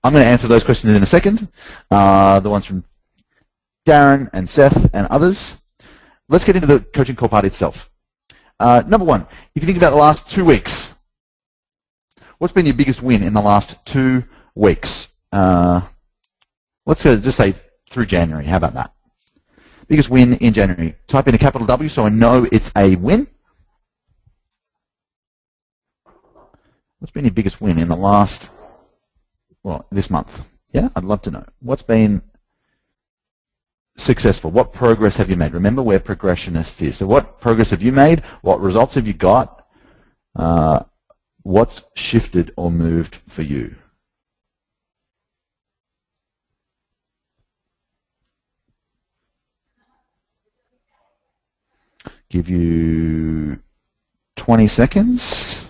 I'm going to answer those questions in a second. The ones from Darren and Seth and others. Let's get into the coaching core part itself. Number one, if you think about the last 2 weeks, what's been your biggest win in the last 2 weeks? Let's just say through January. How about that? Biggest win in January. Type in a capital W so I know it's a win. What's been your biggest win in the last, well, this month? Yeah, I'd love to know. What's been successful? What progress have you made? Remember, we're progressionists here. So what progress have you made? What results have you got? What's shifted or moved for you? Give you 20 seconds.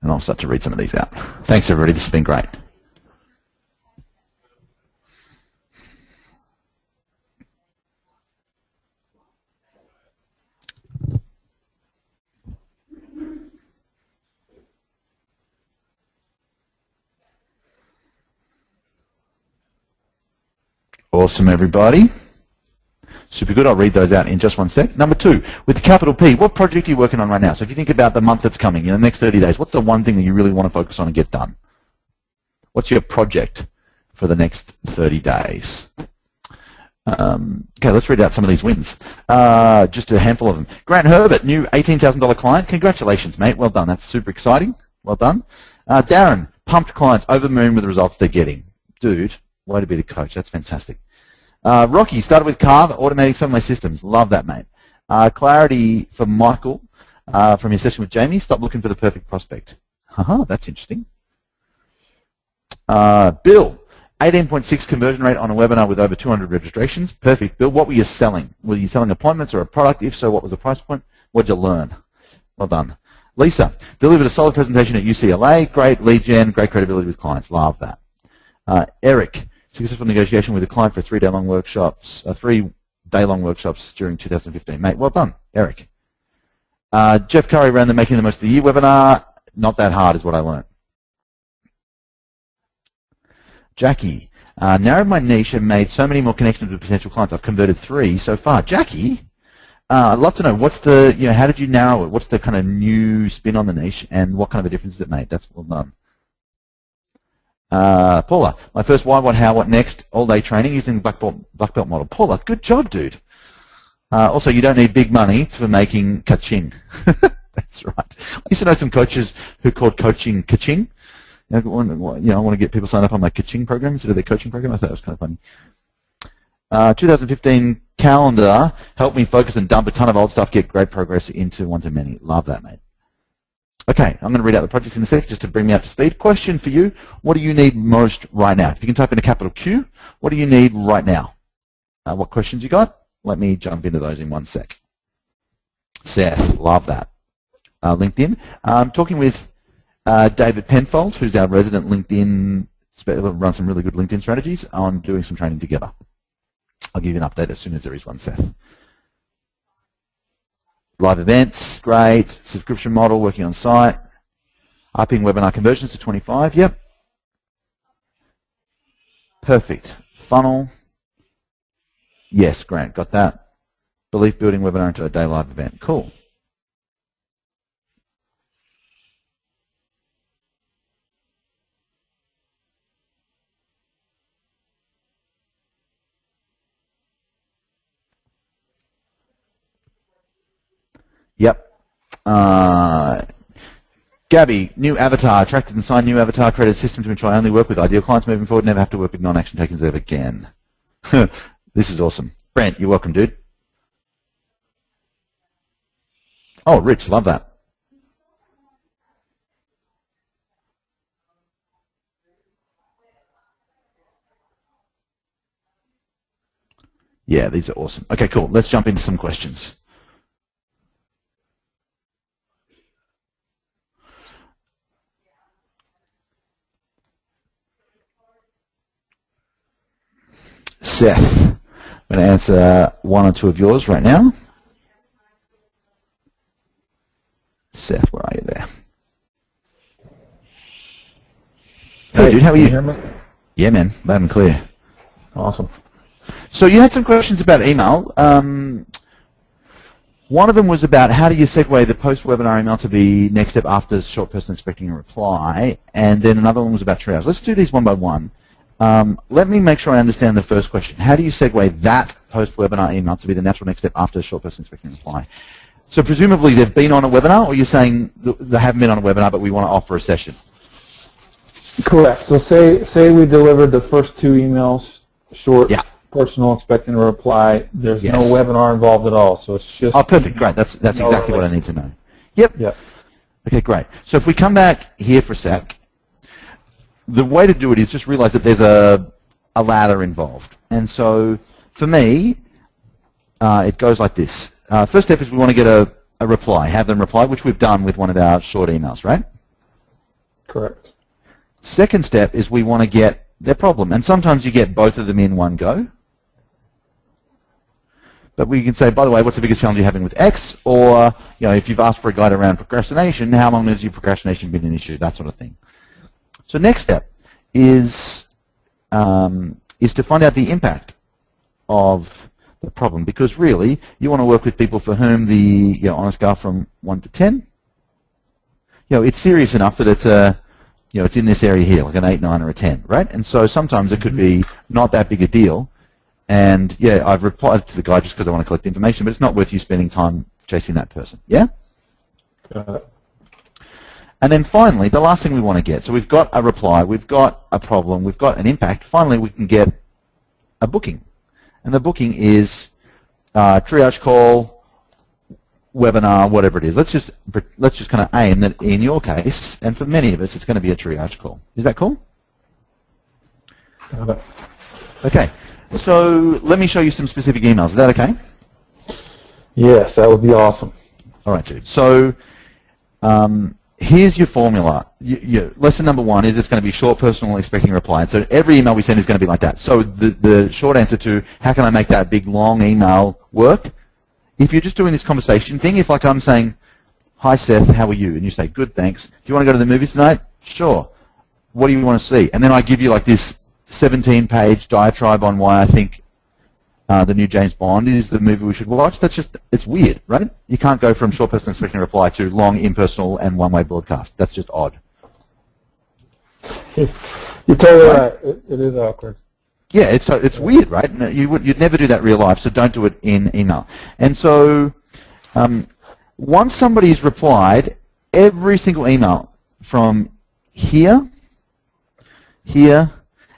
And I'll start to read some of these out. Thanks, everybody. This has been great. Awesome, everybody. Super good. I'll read those out in just one sec. Number two, with the capital P, what project are you working on right now? So if you think about the month that's coming, in the next 30 days, what's the one thing that you really want to focus on and get done? What's your project for the next 30 days? Okay, let's read out some of these wins. Just a handful of them. Grant Herbert, new $18,000 client. Congratulations, mate. Well done. That's super exciting. Well done. Darren, pumped clients, over the moon with the results they're getting. Dude, way to be the coach. That's fantastic. Rocky, started with Carve, automating some of my systems. Love that, mate. Clarity for Michael from your session with Jamie. Stop looking for the perfect prospect. That's interesting. Bill, 18.6 conversion rate on a webinar with over 200 registrations. Perfect. Bill, what were you selling? Were you selling appointments or a product? If so, what was the price point? What did you learn? Well done. Lisa, delivered a solid presentation at UCLA. Great lead gen, great credibility with clients. Love that. Eric, successful negotiation with a client for 3-day-long workshops, 3-day-long workshops during 2015. Mate, well done, Eric. Jeff Curry ran the Making the Most of the Year webinar. Not that hard is what I learned. Jackie, narrowed my niche and made so many more connections with potential clients. I've converted 3 so far. Jackie, I'd love to know what's the, how did you narrow it? What's the kind of new spin on the niche and what kind of a difference has it made? That's well done. Paula, my first why, what, how, what next, all-day training using the black belt model. Paula, good job, dude. Also, you don't need big money for making ka-ching. That's right. I used to know some coaches who called coaching ka-ching. I want to get people signed up on my ka-ching program instead of their coaching program. I thought it was kind of funny. 2015 calendar helped me focus and dump a ton of old stuff, get great progress into one-to-many. Love that, mate. Okay, I'm going to read out the projects in a sec just to bring me up to speed. Question for you, what do you need most right now? If you can type in a capital Q, what do you need right now? What questions you got? Let me jump into those in one sec. Seth, love that. LinkedIn. I'm talking with David Penfold, who's our resident LinkedIn, runs some really good LinkedIn strategies, on doing some training together. I'll give you an update as soon as there is one, Seth. Live events, great. Subscription model, working on site. Upping webinar conversions to 25, yep. Perfect. Funnel. Yes, Grant, got that. Belief building webinar into a day live event. Cool. Yep. Gabby, new avatar, attracted and signed new avatar, created a system to ensure I only work with ideal clients moving forward, never have to work with non-action takers ever again. This is awesome. Brent, you're welcome, dude. Oh, Rich, love that. Yeah, these are awesome. Okay, cool. Let's jump into some questions. Seth, I'm going to answer 1 or 2 of yours right now. Seth, where are you there? Hey, dude, how are you? Can hear me? Yeah, man, loud and clear. Awesome. So you had some questions about email. One of them was about how do you segue the post-webinar email to be next step after a short person expecting a reply, and then another one was about triage. Let's do these one by one. Let me make sure I understand the first question. How do you segue that post-webinar email to be the natural next step after a short person expecting a reply? So presumably they've been on a webinar, or you're saying they haven't been on a webinar but we want to offer a session? Correct. So say we delivered the first 2 emails, short, Yeah. personal, expecting a reply. There's Yes. no webinar involved at all. So it's just. Oh, perfect. Great. That's exactly what I need to know. Yep. Yep. Okay, great. So if we come back here for a sec, the way to do it is just realize that there's a ladder involved. And so for me, it goes like this. First step is we want to get a reply, have them reply, which we've done with one of our short emails, right? Correct. Second step is we want to get their problem. And sometimes you get both of them in one go. But we can say, by the way, what's the biggest challenge you're having with X? Or, you know, if you've asked for a guide around procrastination, how long has your procrastination been an issue? That sort of thing. So next step is to find out the impact of the problem, because really you want to work with people for whom the on a scale from 1 to 10, it's serious enough that it's it's in this area here, like an 8, 9, or a 10, right? And so sometimes it could be not that big a deal. And yeah, I've replied to the guy just because I want to collect information, but it's not worth you spending time chasing that person. Yeah? And then finally, the last thing we want to get, so we've got a reply, we've got a problem, we've got an impact. Finally, we can get a booking. And the booking is triage call, webinar, whatever it is. Let's just kind of aim that in your case, and for many of us, it's going to be a triage call. Is that cool? Okay. So let me show you some specific emails. Is that okay? Yes, that would be awesome. All right, dude. So here's your formula. Lesson number 1 is it's going to be short, personal, expecting a reply. And so every email we send is going to be like that. So the short answer to how can I make that big, long email work, if you're just doing this conversation thing, if like I'm saying, hi Seth, how are you? And you say, good, thanks. Do you want to go to the movies tonight? Sure. What do you want to see? And then I give you like this 17-page diatribe on why I think the new James Bond is the movie we should watch. That's just, it's weird, right? You can't go from short person expecting a reply to long, impersonal, and one-way broadcast. That's just odd. You're totally right. It is awkward. Yeah, it's weird, right? You'd never do that in real life, so don't do it in email. And so once somebody's replied, every single email from here, here,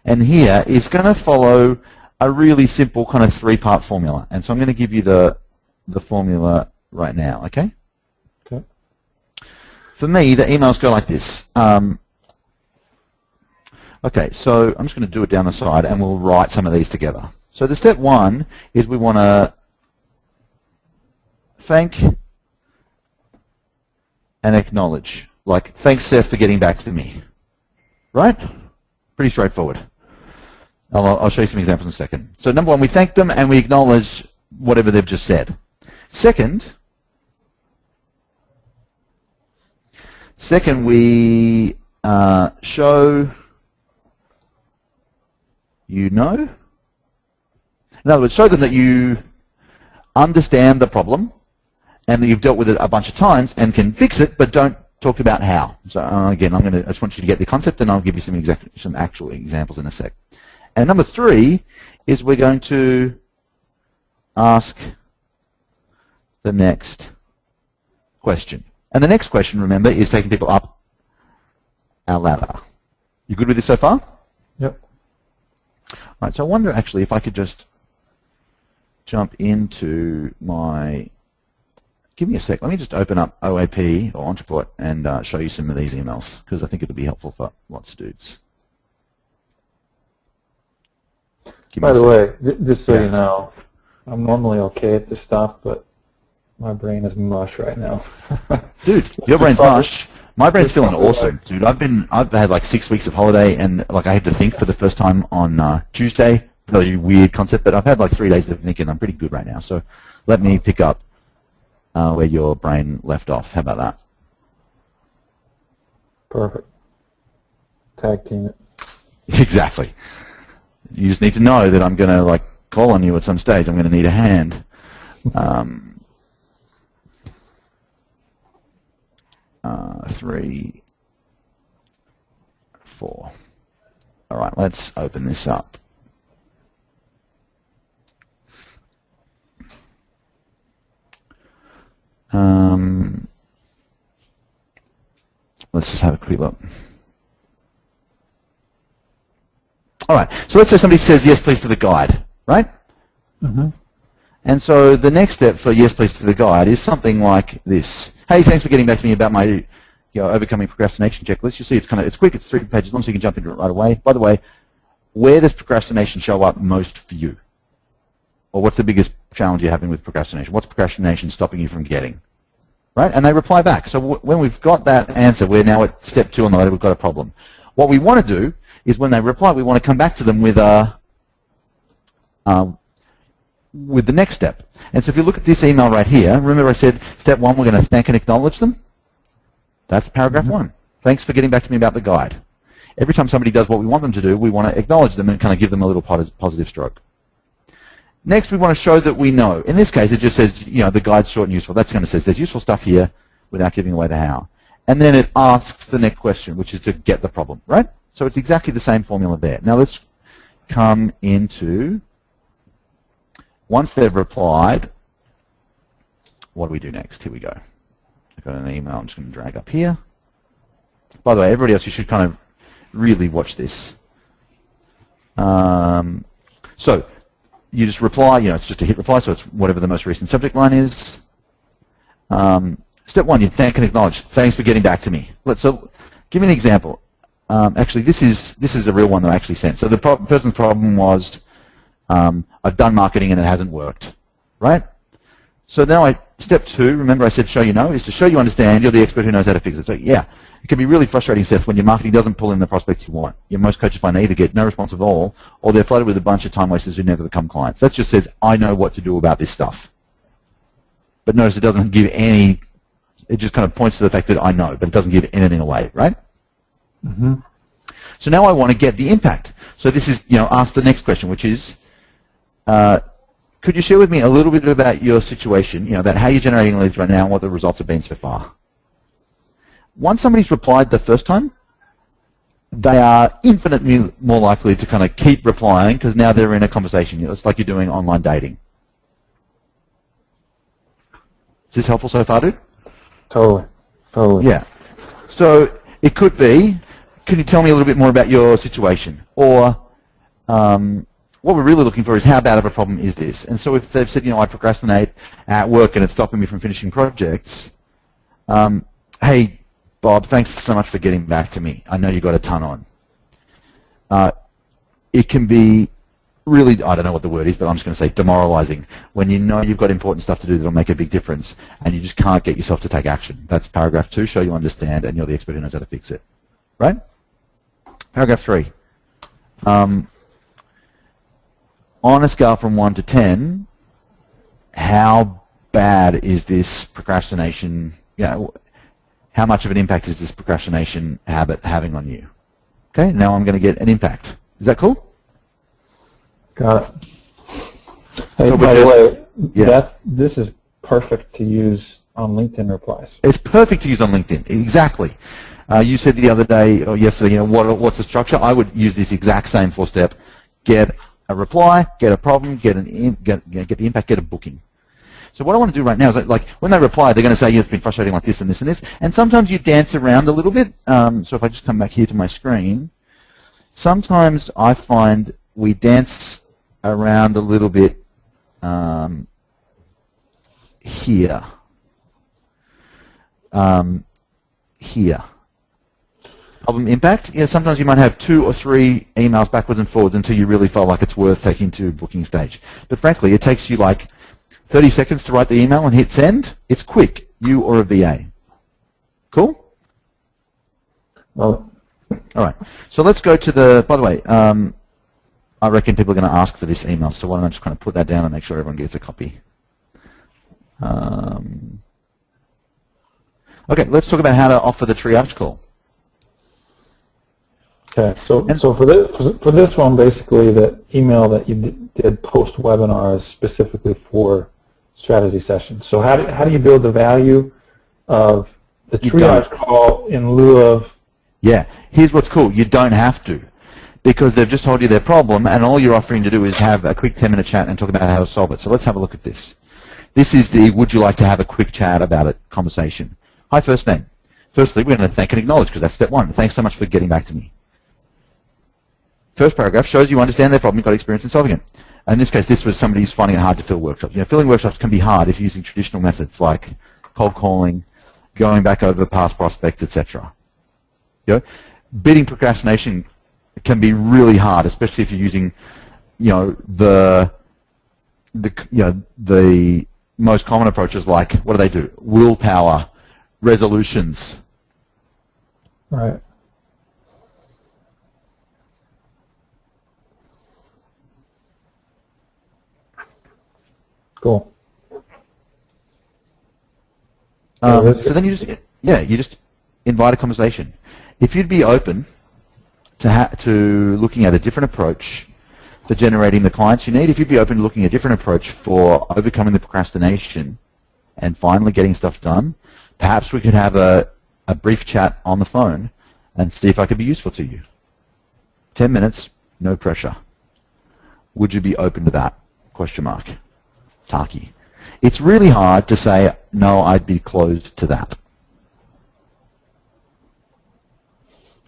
and here is going to follow a really simple kind of 3-part formula. And so I'm going to give you the formula right now, okay? Okay. For me, the emails go like this. Okay, so I'm just going to do it down the side and we'll write some of these together. So the step 1 is we want to thank and acknowledge. Like, thanks Seth for getting back to me. Right? Pretty straightforward. I'll show you some examples in a second. So number 1, we thank them and we acknowledge whatever they've just said. Second, we show you know. In other words, show them that you understand the problem and that you've dealt with it a bunch of times and can fix it, but don't talk about how. So again, I just want you to get the concept, and I'll give you some actual examples in a sec. And number 3 is we're going to ask the next question. And the next question, remember, is taking people up our ladder. You good with this so far? Yep. All right, so I wonder actually if I could just jump into my, give me a sec, let me just open up OAP or Entreport and show you some of these emails, because I think it'll be helpful for lots of dudes. By the way, just so you know, I'm normally okay at this stuff, but my brain is mush right now. Dude, your brain's mush. My brain's feeling awesome, dude. I've had like 6 weeks of holiday, and like I had to think for the first time on Tuesday. Really weird concept, but I've had like 3 days of thinking. I'm pretty good right now. So let me pick up where your brain left off. How about that? Perfect. Tag team it. Exactly. You just need to know that I'm going to like call on you at some stage. I'm going to need a hand. 3, 4. All right, let's open this up. Let's just have a quick look. All right, so let's say somebody says yes please to the guide, right? Mm-hmm. And so the next step for yes please to the guide is something like this. Hey, thanks for getting back to me about my overcoming procrastination checklist. You see it's quick, it's 3 pages long, so you can jump into it right away. By the way, where does procrastination show up most for you? Or what's the biggest challenge you're having with procrastination? What's procrastination stopping you from getting? Right? And they reply back. So when we've got that answer, we're now at step 2 on the ladder, we've got a problem. What we want to do is when they reply, we want to come back to them with the next step. And so if you look at this email right here, remember I said step 1, we're going to thank and acknowledge them? That's paragraph 1. Thanks for getting back to me about the guide. Every time somebody does what we want them to do, we want to acknowledge them and kind of give them a little positive stroke. Next, we want to show that we know. In this case, it just says, the guide's short and useful. That's going to say there's useful stuff here without giving away the how. And then it asks the next question, which is to get the problem, right? So it's exactly the same formula there. Now let's come into, once they've replied, what do we do next? Here we go. I've got an email I'm just going to drag up here. By the way, everybody else, you should kind of really watch this. So you just reply, it's just a hit reply, so it's whatever the most recent subject line is. Step 1, you thank and acknowledge. Thanks for getting back to me. So give me an example. Actually, this is a real one that I actually sent. So the person's problem was, I've done marketing and it hasn't worked, right? So now step 2, remember I said show you know, is to show you understand, you're the expert who knows how to fix it. So yeah, it can be really frustrating, Seth, when your marketing doesn't pull in the prospects you want. Most coaches find they either get no response at all, or they're flooded with a bunch of time wasters who never become clients. That just says, I know what to do about this stuff. But notice it doesn't give any, it just kind of points to the fact that I know, but it doesn't give anything away, right? Mm-hmm. So now I want to get the impact. So this is, ask the next question, which is, could you share with me a little bit about your situation, about how you're generating leads right now and what the results have been so far? Once somebody's replied the first time, they are infinitely more likely to kind of keep replying because now they're in a conversation. It's like you're doing online dating. Is this helpful so far, dude? Totally. Yeah. So it could be, can you tell me a little bit more about your situation? Or what we're really looking for is how bad of a problem is this? And so if they've said, I procrastinate at work and it's stopping me from finishing projects, hey, Bob, thanks so much for getting back to me. I know you got a ton on. It can be really, I don't know what the word is, but I'm just going to say demoralizing when you know you've got important stuff to do that'll make a big difference and you just can't get yourself to take action. That's paragraph 2, show you understand, and you're the expert who knows how to fix it. Right? Paragraph 3. On a scale from 1 to 10, how bad is this procrastination, how much of an impact is this procrastination habit having on you? Okay, now I'm going to get an impact. Is that cool? Got it. Hey, So by the way, yeah. this is perfect to use on LinkedIn replies. It's perfect to use on LinkedIn, exactly. You said the other day or yesterday, what's the structure? I would use this exact same 4-step. Get a reply, get a problem, get the impact, get a booking. So what I want to do right now is like when they reply, they're going to say, it's been frustrating like this and this and this. And sometimes you dance around a little bit. So if I just come back here to my screen, sometimes I find we dance around a little bit here. Here. Problem impact? Yeah, sometimes you might have 2 or 3 emails backwards and forwards until you really feel like it's worth taking to booking stage. But frankly, it takes you like 30 seconds to write the email and hit send. It's quick, you or a VA. Cool? Well, all right. So let's go to the, by the way, I reckon people are going to ask for this email, so why don't I just kind of put that down and make sure everyone gets a copy. Okay, let's talk about how to offer the triage call. Okay, so for this one, basically, the email that you did post webinar is specifically for strategy sessions. So how do you build the value of the triage call in lieu of? Yeah, here's what's cool. You don't have to, because they've just told you their problem, and all you're offering to do is have a quick 10-minute chat and talk about how to solve it. So let's have a look at this. This is the would you like to have a quick chat about it conversation. Hi, first name. Firstly, we're going to thank and acknowledge, because that's step one. Thanks so much for getting back to me. First paragraph shows you understand their problem, you've got experience in solving it. In this case, this was somebody who's finding it hard to fill workshops. You know, filling workshops can be hard if you're using traditional methods like cold calling, going back over past prospects, etc. You know, beating procrastination can be really hard, especially if you're using, the most common approaches like, what do? Willpower, resolutions. Right. Cool. So then you just invite a conversation. If you'd be open to looking at a different approach for generating the clients you need, if you'd be open to looking at a different approach for overcoming the procrastination and finally getting stuff done, perhaps we could have a brief chat on the phone and see if I could be useful to you. 10 minutes, no pressure. Would you be open to that? Question mark. Taki. It's really hard to say, no, I'd be closed to that.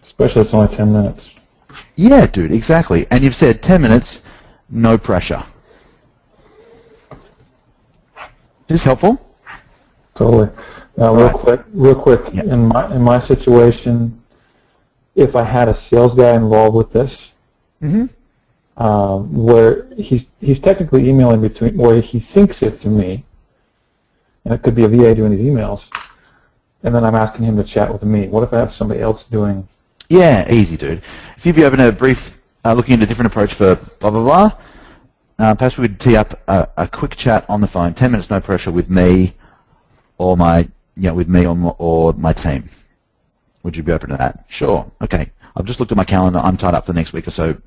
Especially if it's only 10 minutes. Yeah, dude, exactly. And you've said 10 minutes, no pressure. Is this helpful? Totally. Now, real quick. Yeah. In my situation, if I had a sales guy involved with this, where he's technically emailing between, where he thinks it's me, and it could be a VA doing his emails, and then I'm asking him to chat with me. What if I have somebody else doing? Yeah, easy, dude. If you'd be open to a brief, looking at a different approach for blah, blah, blah, perhaps we could tee up a quick chat on the phone, 10 minutes, no pressure, with me or my team. Would you be open to that? Sure. Okay. I've just looked at my calendar. I'm tied up for the next week or so.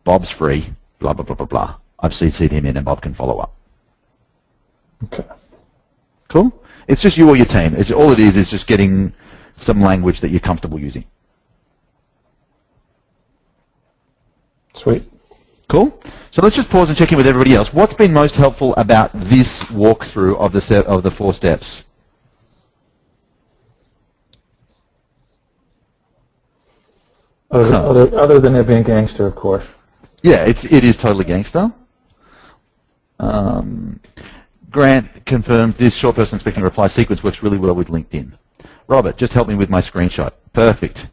Bob's free. Blah, blah, blah, blah, blah. I've CC'd him in and Bob can follow up. Okay. Cool? It's just you or your team. All it is just getting some language that you're comfortable using. Sweet. Cool. So let's just pause and check in with everybody else. What's been most helpful about this walkthrough of the 4 steps? Other than it being gangster, of course. Yeah, it is totally gangster. Grant confirms this short person expecting reply sequence works really well with LinkedIn. Robert, just help me with my screenshot. Perfect.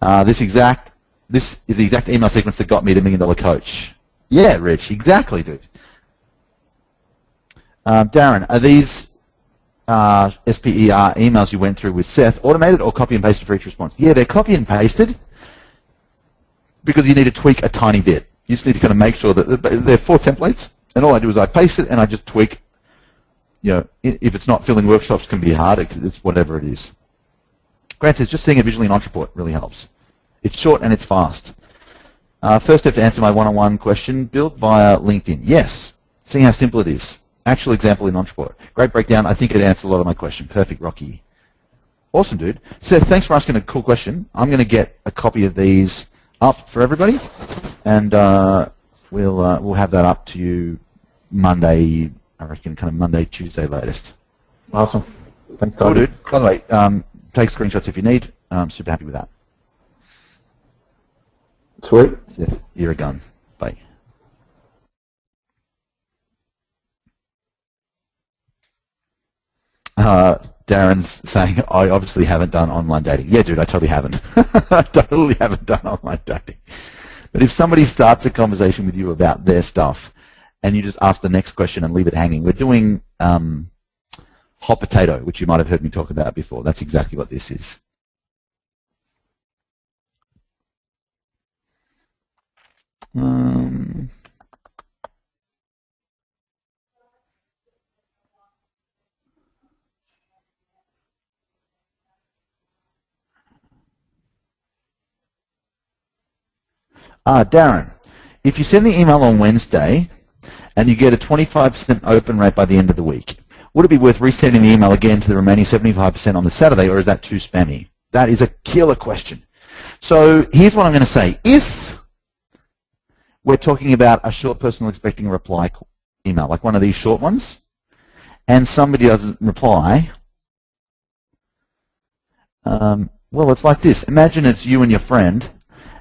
This is the exact email sequence that got me to $1 Million Coach. Yeah, Rich, exactly, dude. Darren, are these SPER emails you went through with Seth automated or copy and pasted for each response? Yeah, they're copy and pasted because you need to tweak a tiny bit. You just need to kind of make sure that they're 4 templates, and all I do is I paste it and I just tweak. If it's not filling workshops, can be hard. It's whatever it is. Grant says just seeing it visually in Ontraport really helps. It's short and it's fast. First step to answer my one-on-one question, build via LinkedIn. Yes, seeing how simple it is. Actual example in Ontraport. Great breakdown. I think it answered a lot of my question. Perfect, Rocky. Awesome, dude. Seth, thanks for asking a cool question. I'm going to get a copy of these up for everybody, and we'll have that up to you Monday, I reckon, kind of Monday, Tuesday latest. Awesome. Thanks, Cool, dude. By the way, take screenshots if you need. I'm super happy with that. Sweet. Seth, you're a gun. Bye. Darren's saying, I obviously haven't done online dating. Yeah, dude, I totally haven't. I totally haven't done online dating. But if somebody starts a conversation with you about their stuff and you just ask the next question and leave it hanging, we're doing hot potato, which you might have heard me talk about before. That's exactly what this is. Darren, if you send the email on Wednesday and you get a 25% open rate by the end of the week, would it be worth resending the email again to the remaining 75% on the Saturday, or is that too spammy? That is a killer question. So here's what I'm going to say. If we're talking about a short personal expecting a reply email, like one of these short ones, and somebody doesn't reply, well, it's like this. Imagine it's you and your friend,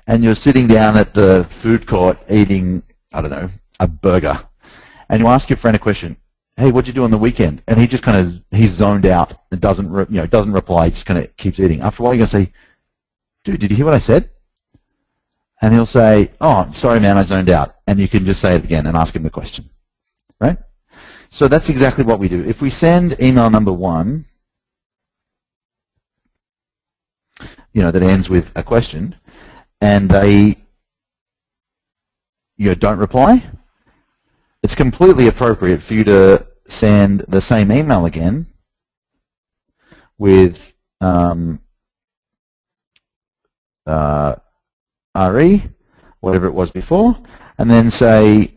and you're sitting down at the food court eating, I don't know, a burger, and you ask your friend a question. Hey, what'd you do on the weekend? And he just kind of, he's zoned out and doesn't reply. He just kind of keeps eating. After a while, you're going to say, dude, did you hear what I said? And he'll say, oh, sorry, man, I zoned out. And you can just say it again and ask him the question, right? So that's exactly what we do. If we send email number 1, that ends with a question, and they don't reply, it's completely appropriate for you to send the same email again with RE, whatever it was before, and then say,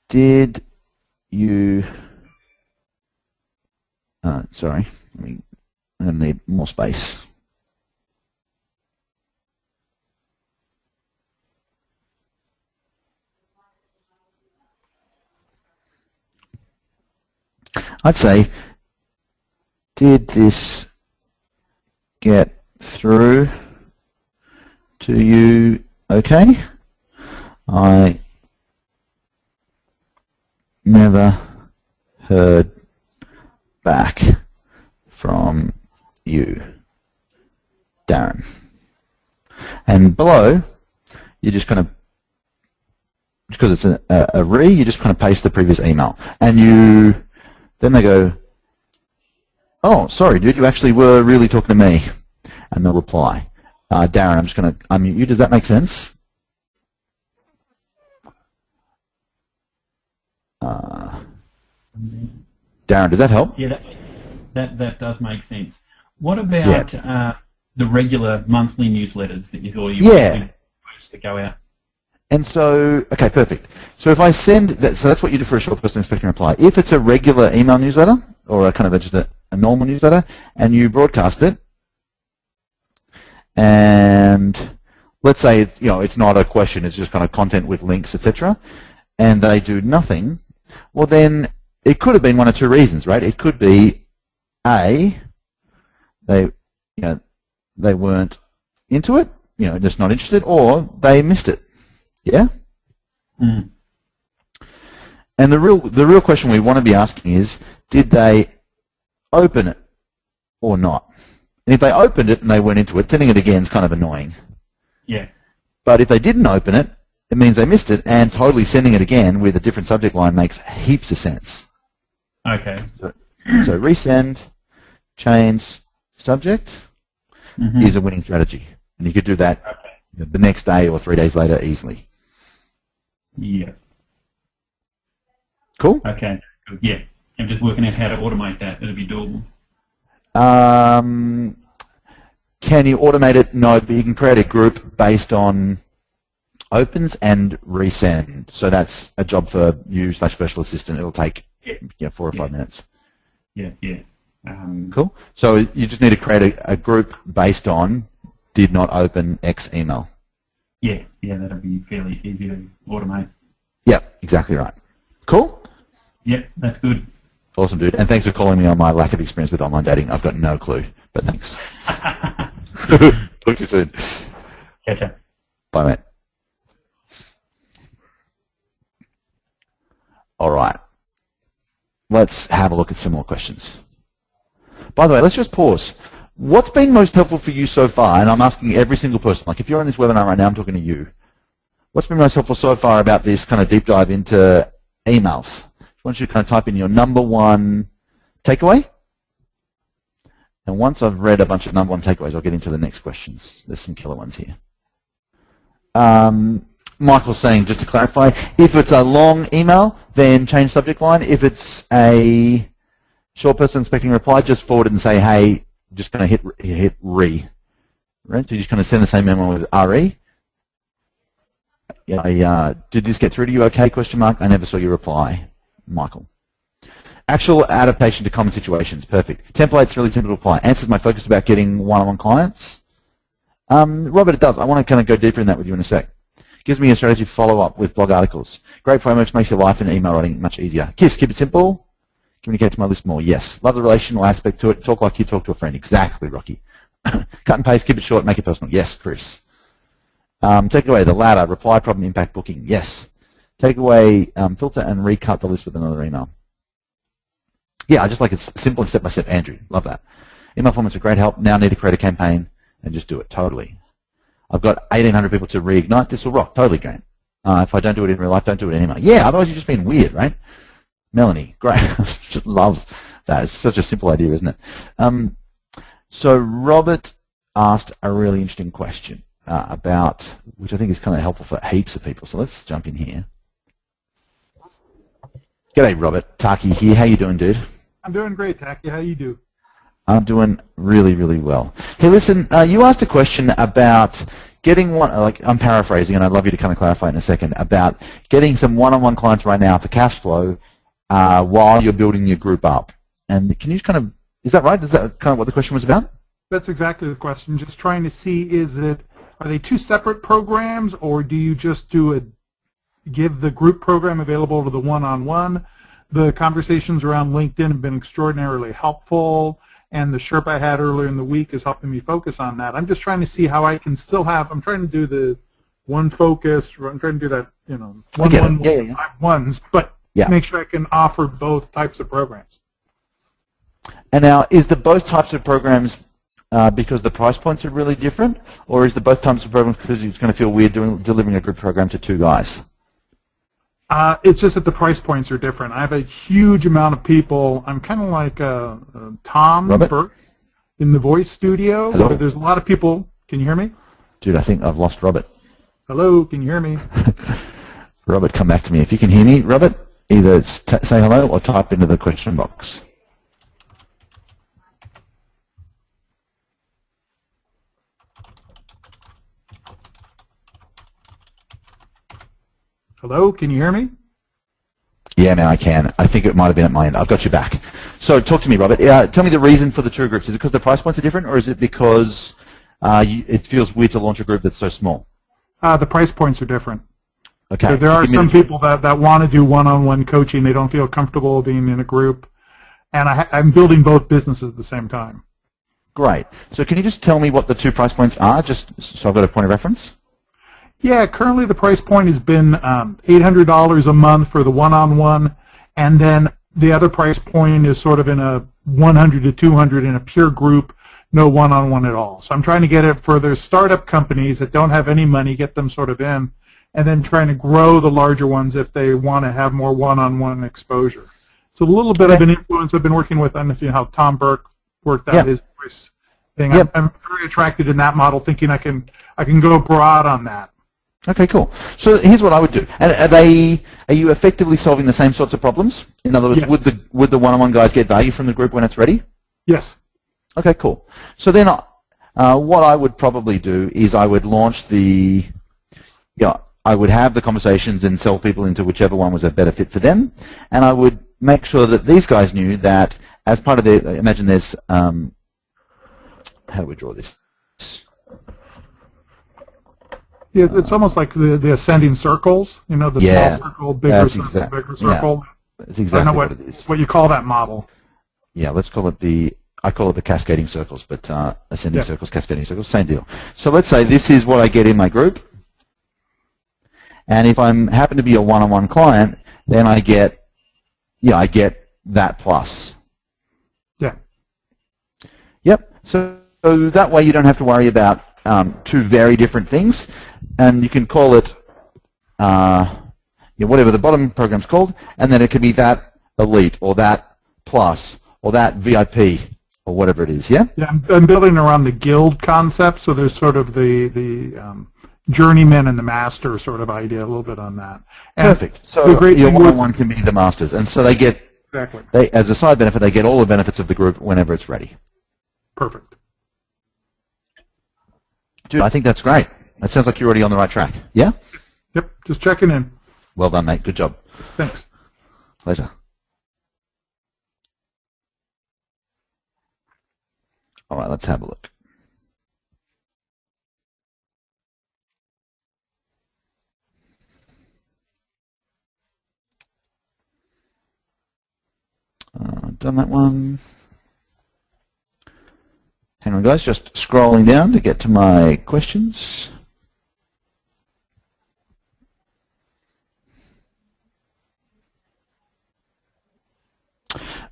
did you, sorry, I'm going to need more space. I'd say, did this get through to you okay? I never heard back from you, Darren. And below, you just kind of, because it's a re, you just kind of paste the previous email. And then they go, oh, sorry, dude, you actually were really talking to me. And they'll reply, Darren, I'm just going to unmute you. Does that make sense? Darren, does that help? Yeah, that does make sense. What about the regular monthly newsletters that you thought you were supposed to go out? And so, okay, perfect. So if I send that, so that's what you do for a short person expecting reply. If it's a regular email newsletter or a kind of just a normal newsletter, and you broadcast it, and let's say it's not a question, it's just kind of content with links, etc., and they do nothing, well then it could have been one of two reasons, right? It could be A, they weren't into it, just not interested, or they missed it. Yeah? Mm. And the real question we want to be asking is, did they open it or not? And if they opened it and they weren't into it, sending it again is kind of annoying. Yeah. But if they didn't open it, it means they missed it, and totally sending it again with a different subject line makes heaps of sense. Okay. So resend, change subject is a winning strategy. And you could do that the next day or 3 days later easily. Yeah. Cool? Okay, good. Yeah. I'm just working out how to automate that. It'll be doable. Can you automate it? No, but you can create a group based on opens and resend. So that's a job for you / virtual assistant. It'll take 4 or 5 minutes. Yeah. Cool. So you just need to create a group based on did not open X email. Yeah, that'll be fairly easy to automate. Yep, exactly right. Cool? Yep, that's good. Awesome, dude. And thanks for calling me on my lack of experience with online dating. I've got no clue, but thanks. Talk to you soon. Catch up. Bye, mate. All right. Let's have a look at some more questions. By the way, let's just pause. What's been most helpful for you so far? And I'm asking every single person. Like if you're on this webinar right now, I'm talking to you. What's been most helpful so far about this kind of deep dive into emails? I want you to kind of type in your number one takeaway. And once I've read a bunch of number one takeaways, I'll get into the next questions. There's some killer ones here. Michael's saying, just to clarify, if it's a long email, then change subject line. If it's a short person expecting a reply, just forward it and say, hey, just going to hit re. Right? So you just kind of send the same email with RE. Did this get through to you okay, question mark? I never saw your reply, Michael. Actual adaptation to common situations, perfect. Templates really simple to apply. Answers my focus about getting one-on-one clients. Robert, it does. I want to kind of go deeper in that with you in a sec. Gives me a strategy to follow up with blog articles. Great frameworks, makes your life and email writing much easier. KISS, keep it simple. Communicate to my list more. Yes. Love the relational aspect to it. Talk like you talk to a friend. Exactly, Rocky. Cut and paste, keep it short, make it personal. Yes, Chris. Take away the ladder, reply problem, impact booking. Yes. Take away filter and recut the list with another email. Yeah, I just like it simple and step-by-step. Andrew, love that. Email formats are great help. Now need to create a campaign and just do it. Totally. I've got 1,800 people to reignite. This will rock. Totally, Grant. If I don't do it in real life, don't do it in email. Yeah, otherwise you're just being weird, right? Melanie, great. Just love that. It's such a simple idea, isn't it? So Robert asked a really interesting question about, which I think is kind of helpful for heaps of people. So let's jump in here. G'day, Robert. Taki here. How you doing, dude? I'm doing great, Taki. How you do? I'm doing really, really well. Hey, listen, you asked a question about getting one, like I'm paraphrasing, and I'd love you to kind of clarify in a second, about getting some one-on-one clients right now for cash flow while you're building your group up. And can you kind of, is that right? Is that kind of what the question was about? That's exactly the question. Just trying to see, are they two separate programs, or do you just give the group program available to the one-on-one? The conversations around LinkedIn have been extraordinarily helpful, and the Sherpa I had earlier in the week is helping me focus on that. I'm just trying to see how I can still have, I'm trying to do the one focus, I'm trying to do that, ones, but make sure I can offer both types of programs. And now, is the both types of programs because the price points are really different, or is the both types of programs because it's going to feel weird delivering a group program to two guys? It's just that the price points are different. I have a huge amount of people. I'm kind of like Tom Burke in the Voice Studio. Hello? There's a lot of people. Can you hear me? Dude, I think I've lost Robert. Hello, can you hear me? Robert, come back to me. If you can hear me, Robert, either say hello or type into the question box. Hello, can you hear me? Yeah, man, I can. I think it might have been at my end. I've got you back. So talk to me, Robert. Tell me the reason for the two groups. Is it because the price points are different, or is it because it feels weird to launch a group that's so small? The price points are different. Okay. There are some people that want to do one-on-one coaching. They don't feel comfortable being in a group. And I'm building both businesses at the same time. Great. So can you just tell me what the two price points are, just so I've got a point of reference? Yeah, currently the price point has been $800 a month for the one-on-one, and then the other price point is sort of in a $100 to $200 in a pure group, no one-on-one at all. So I'm trying to get it for their startup companies that don't have any money, get them sort of in, and then trying to grow the larger ones if they want to have more one-on-one exposure. So a little bit of an influence I've been working with, I don't know if you know how Tom Burke worked out his voice thing. I'm very attracted in that model, thinking I can go broad on that. Okay, cool. So here's what I would do. And are you effectively solving the same sorts of problems? In other words, would the one-on-one guys get value from the group when it's ready? Yes. Okay, cool. So then what I would probably do is I would launch I would have the conversations and sell people into whichever one was a better fit for them, and I would make sure that these guys knew that as part of their, imagine there's, how do we draw this? Yeah, it's almost like the ascending circles, the small circle, bigger circle, bigger circle. Yeah, that's exactly what it is. What you call that model. Yeah, let's call it I call it the cascading circles, but ascending circles, cascading circles, same deal. So let's say this is what I get in my group, and if I happen to be a one-on-one client, then I get that plus. Yeah. Yep. So that way you don't have to worry about two very different things, and you can call it whatever the bottom program's called, and then it can be that elite or that plus or that VIP or whatever it is. Yeah. Yeah, I'm building around the guild concept, so there's sort of the journeyman and the master sort of idea, a little bit on that. And perfect. So your one-on-one can be the masters, and so they get as a side benefit, they get all the benefits of the group whenever it's ready. Perfect. Dude, I think that's great. That sounds like you're already on the right track. Yeah? Yep, just checking in. Well done, mate. Good job. Thanks. Pleasure. All right, let's have a look. Done that one. Hang on, guys, just scrolling down to get to my questions.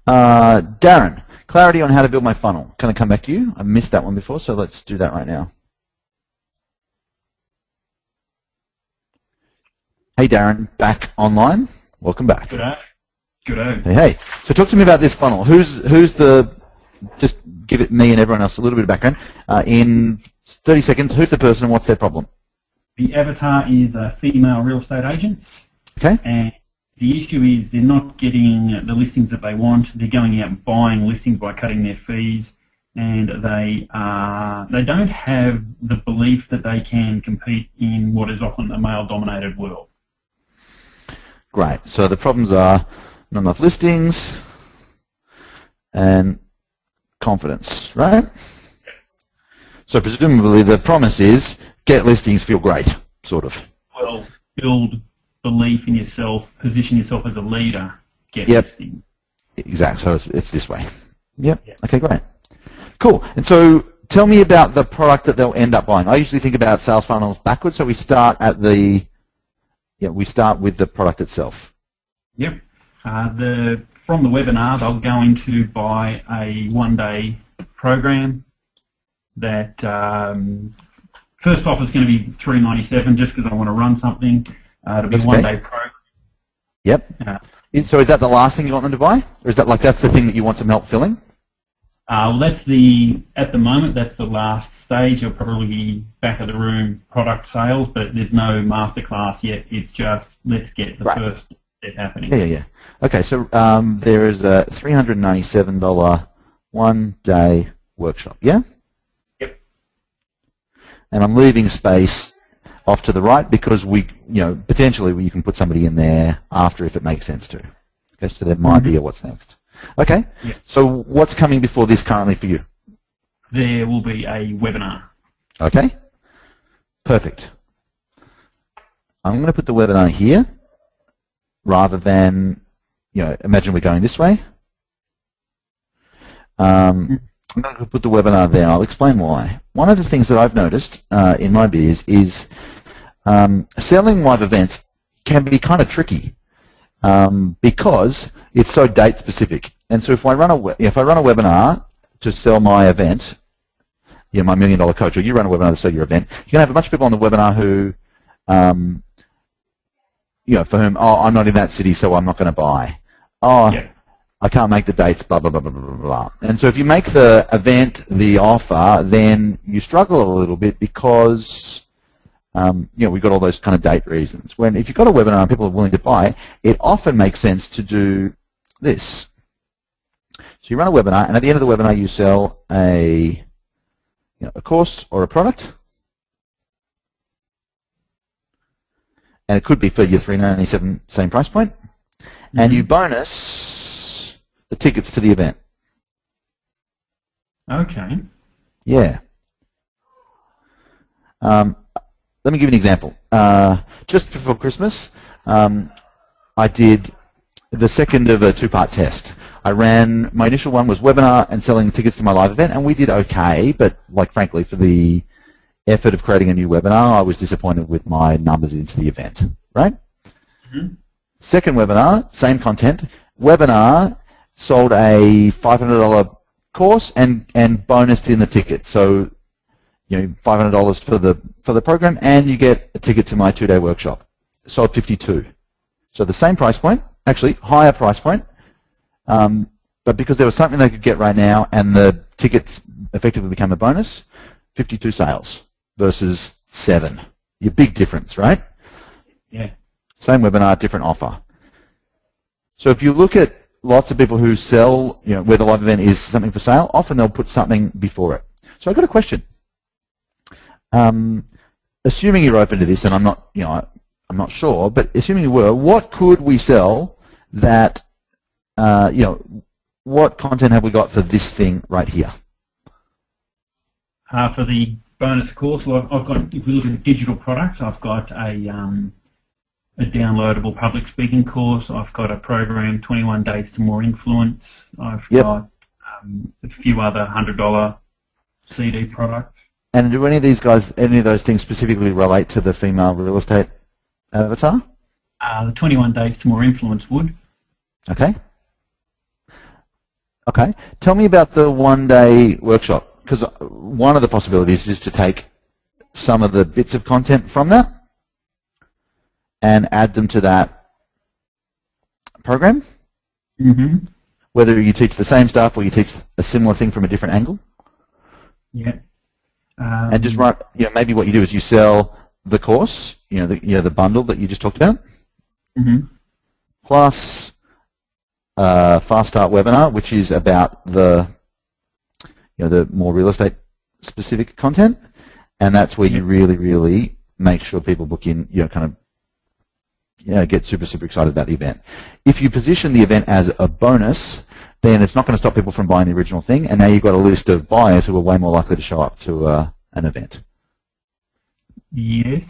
Darren, clarity on how to build my funnel. Can I come back to you? I missed that one before, so let's do that right now. Hey, Darren, back online. Welcome back. G'day. G'day. Hey, hey. So talk to me about this funnel. Who's the, just give it me and everyone else a little bit of background. In 30 seconds, who's the person and what's their problem? The avatar is female real estate agents. Okay. And the issue is they're not getting the listings that they want. They're going out and buying listings by cutting their fees, and they don't have the belief that they can compete in what is often a male-dominated world. Great. So the problems are not enough listings and confidence, right? So presumably the promise is get listings, feel great, sort of. Well, build belief in yourself, position yourself as a leader, get Yep. listings. Exactly. So it's this way. Yep. Okay, great. Cool. And so tell me about the product that they'll end up buying. I usually think about sales funnels backwards. So we start at the, we start with the product itself. Yep. From the webinar, they're going to buy a one-day program that first offer is going to be $397 just because I want to run something. It'll be a one-day program. Yep. So is that the last thing you want them to buy? Or is that that's the thing that you want some help filling? Well, at the moment, that's the last stage. You'll probably be back of the room product sales, but there's no masterclass yet. It's just let's get the first step happening. Yeah. Okay, so there is a $397 one-day workshop, yeah? Yep. And I'm leaving space off to the right because potentially you can put somebody in there after if it makes sense to. Okay, so there might be a what's next. Okay, so what's coming before this currently for you? There will be a webinar. Okay, perfect. I'm going to put the webinar here rather than, imagine we're going this way. I'm going to put the webinar there. I'll explain why. One of the things that I've noticed in my biz is selling live events can be kind of tricky because it's so date specific. And so if I run a webinar to sell my event, my $1 Million Coach, or you run a webinar to sell your event, you're going to have a bunch of people on the webinar who, for whom, I'm not in that city, so I'm not going to buy. I can't make the dates, blah, blah, blah, blah, blah, blah. And so if you make the event the offer, then you struggle a little bit because, we've got all those kind of date reasons. When if you've got a webinar and people are willing to buy, it often makes sense to do this. So you run a webinar, and at the end of the webinar, you sell a course or a product. And it could be for your $397 same price point. And you bonus the tickets to the event. Okay. Yeah. Let me give you an example. Just before Christmas, I did the second of a two-part test. My initial one was webinar and selling tickets to my live event, and we did okay, but frankly, for the effort of creating a new webinar, I was disappointed with my numbers into the event, right? Second webinar, same content. Webinar sold a $500 course and bonused in the ticket. So, $500 for the program, and you get a ticket to my 2-day workshop. Sold $52. So the same price point, actually higher price point, but because there was something they could get right now, and the tickets effectively become a bonus, 52 sales versus 7. Your big difference, right? Yeah. Same webinar, different offer. So if you look at lots of people who sell, where the live event is something for sale, often they'll put something before it. So I've got a question. Assuming you're open to this, and I'm not, I'm not sure, but assuming you were, what could we sell that, what content have we got for this thing right here? For the bonus course, well, I've got, if we look at digital products, I've got a downloadable public speaking course. I've got a program, 21 Days to More Influence. I've got a few other $100 CD products. And do any of those things specifically relate to the female real estate avatar? The 21 Days to More Influence would. Okay. Okay. Tell me about the one-day workshop, because one of the possibilities is to take some of the bits of content from that and add them to that program. Mm-hmm. Whether you teach the same stuff or you teach a similar thing from a different angle. Yeah. And just write, maybe what you do is you sell the course, the bundle that you just talked about, mm-hmm. plus Fast Start webinar, which is about the more real estate specific content, and that's where you really, really make sure people book in, get super, super excited about the event. If you position the event as a bonus, then it's not going to stop people from buying the original thing, and now you've got a list of buyers who are way more likely to show up to an event. Yes.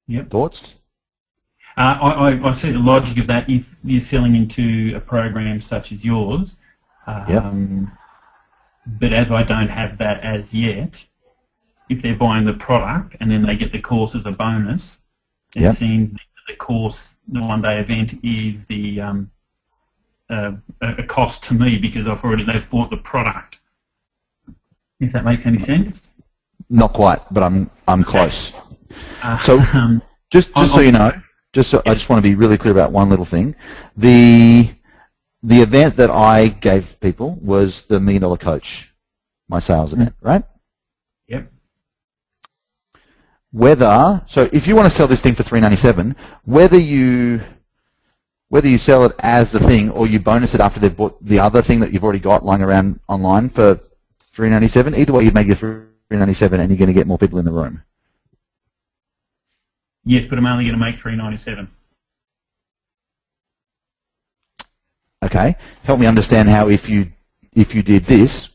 Yep. Thoughts? I see the logic of that if you're selling into a program such as yours. But as I don't have that as yet, if they're buying the product and then they get the course as a bonus, it seems that the course, the one-day event, is the a cost to me because they've bought the product. If that makes any sense. Not quite, but I'm close. So just so you know, I just want to be really clear about one little thing. The event that I gave people was the $1 Million Coach, my sales event, right? Yep. So if you want to sell this thing for $397, whether you sell it as the thing or you bonus it after they've bought the other thing that you've already got lying around online for $397, either way you'd make it $397 and you're going to get more people in the room. Yes, but I'm only going to make $397. Okay. Help me understand how if you did this,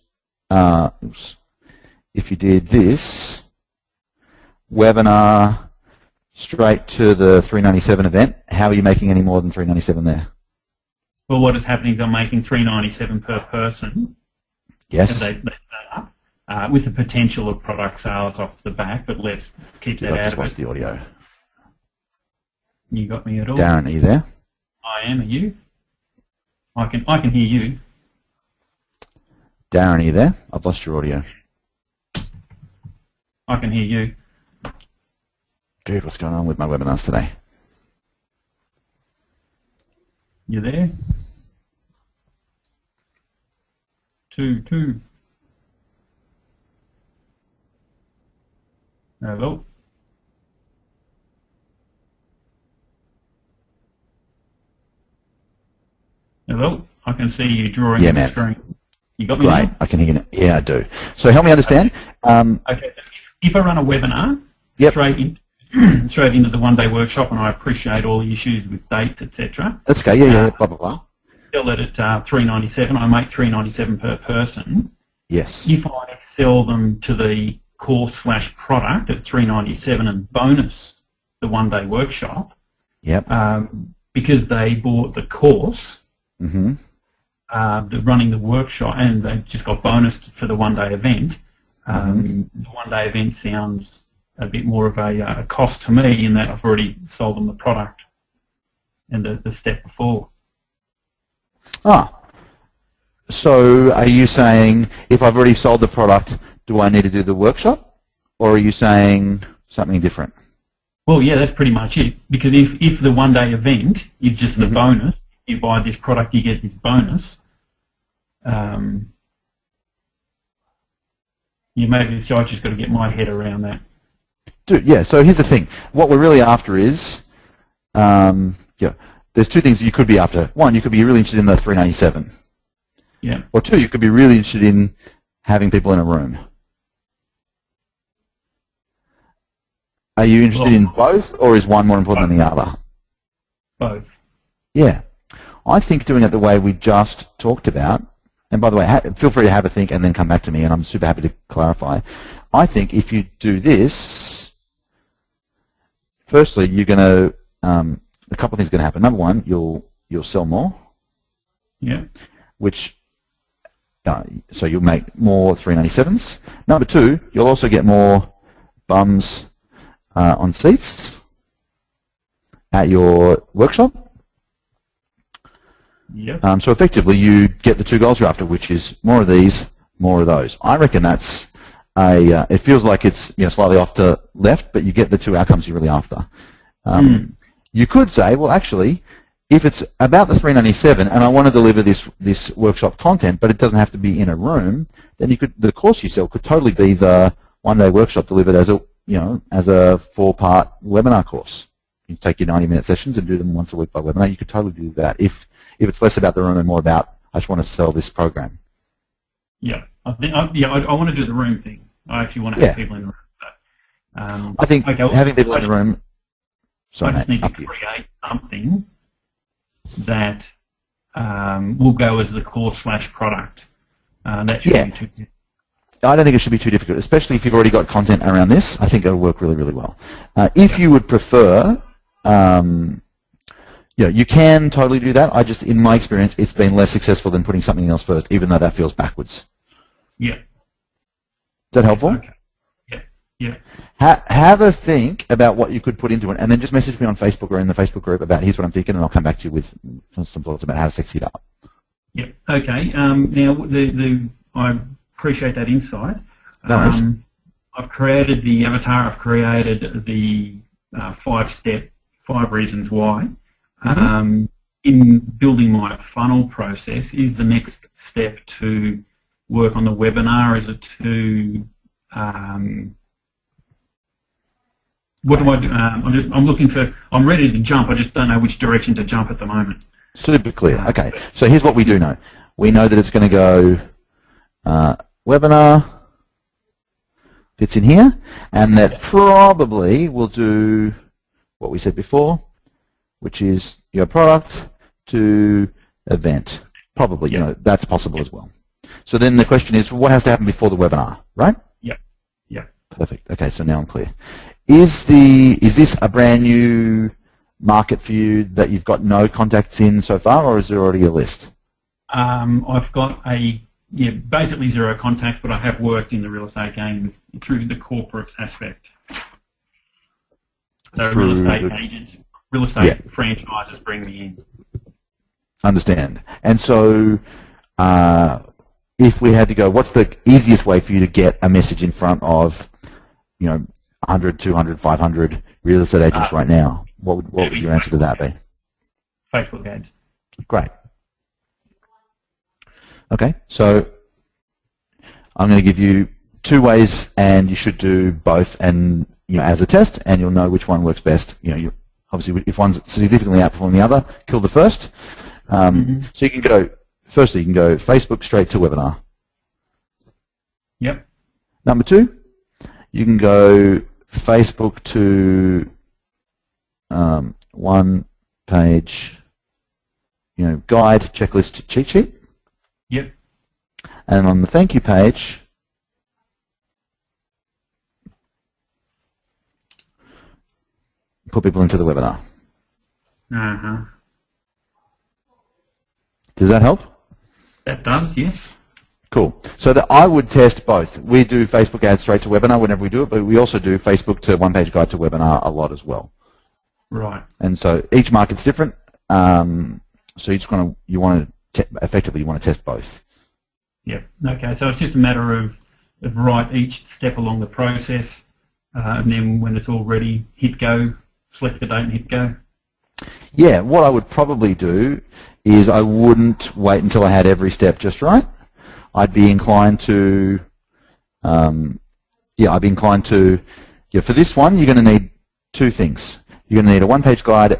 if you did this webinar straight to the $397 event, how are you making any more than $397 there? Well, what is happening is I'm making $397 per person. Yes. They start up, with the potential of product sales off the back, but let's keep that out I've just of lost it. the audio. You got me at all? Darren, are you there? I am. Are you? I can hear you. Darren, are you there? I've lost your audio. I can hear you. Dude, what's going on with my webinars today? You there? Two. Hello? Hello? I can see you drawing on the screen. You got me Great, now? I can hear you now. Yeah, I do. So help me understand. Okay, if I run a webinar straight into the one-day workshop, and I appreciate all the issues with dates, etc. That's okay, yeah, blah, blah, blah. Sell it at $397, I make $397 per person. Yes. If I sell them to the course/product at $397 and bonus the one-day workshop, because they bought the course, they're running the workshop, and they just got bonused for the one-day event. The one-day event sounds a bit more of a cost to me in that I've already sold them the product and the step before. So are you saying if I've already sold the product, do I need to do the workshop? Or are you saying something different? Well, yeah, that's pretty much it. Because if the one-day event is just the bonus, you buy this product, you get this bonus, maybe so I just got to get my head around that. Dude, yeah, so here's the thing. What we're really after is, there's two things you could be after. One, you could be really interested in the $397. Yeah. Or two, you could be really interested in having people in a room. Are you interested in both, or is one more important than the other? Both. Yeah. I think doing it the way we just talked about, and by the way, feel free to have a think and then come back to me, and I'm super happy to clarify. I think if you do this, firstly, you're going to, a couple of things are going to happen. Number one, you'll sell more. Yeah. Which, so you'll make more 397s. Number two, you'll also get more bums on seats at your workshop. Yep. So effectively, you get the two goals you're after, which is more of these, more of those. I reckon that's it feels like it's slightly off to left, but you get the two outcomes you're really after. You could say, well, actually, if it's about the 397 and I want to deliver this workshop content, but it doesn't have to be in a room, then the course you sell could totally be the one-day workshop delivered as a as a 4-part webinar course. You take your 90-minute sessions and do them once a week by webinar. You could totally do that if it's less about the room and more about I just want to sell this program. Yeah, I want to do the room thing. I actually want to have people in the room. But, I think okay, having people in the room. Sorry, I just need to create something that will go as the course/product. That should be too. I don't think it should be too difficult, especially if you've already got content around this. I think it'll work really, really well. If you would prefer, you can totally do that. In my experience, it's been less successful than putting something else first, even though that feels backwards. Yeah. Is that helpful? Okay. Yeah. Yeah. Have a think about what you could put into it, and then just message me on Facebook or in the Facebook group about here's what I'm thinking, and I'll come back to you with some thoughts about how to sexy it up. Yeah. Okay. Now, I appreciate that insight. No worries. I've created the avatar. I've created the 5-step, 5 reasons why. In building my funnel process, is the next step to work on the webinar? Is it to what do I do? I'm ready to jump. I just don't know which direction to jump at the moment. Super clear. Okay. So here's what we do know. We know that it's going to go webinar, fits in here, and that probably will do what we said before, which is your product to event. Probably, that's possible as well. So then the question is, what has to happen before the webinar, right? Yeah. Yeah. Perfect. Okay, so now I'm clear. Is this a brand new market for you that you've got no contacts in so far, or is there already a list? I've got basically 0 contacts, but I have worked in the real estate game through the corporate aspect. So real estate agents, real estate franchises bring me in. Understand. And so if we had to go, what's the easiest way for you to get a message in front of 100, 200, 500 real estate agents right now? What would your answer to that be? Facebook ads. Great. Okay, so I'm going to give you 2 ways, and you should do both, and as a test, and you'll know which one works best. Obviously, if one's significantly outperforming the other, kill the first. So you can go. Firstly, you can go Facebook straight to webinar. Yep. Number 2, you can go Facebook to 1-page, guide, checklist, cheat sheet. Yep. And on the thank you page, put people into the webinar. Does that help? That does, yes. Cool. So I would test both. We do Facebook ads straight to webinar whenever we do it, but we also do Facebook to 1-page guide to webinar a lot as well. Right. And so each market's different. So you want to test both. Yep. Okay. So it's just a matter of write each step along the process, and then when it's all ready, hit go, select the date and hit go. Yeah. What I would probably do is I wouldn't wait until I had every step just right. I'd be inclined to, for this one, you're going to need 2 things. You're going to need a 1-page guide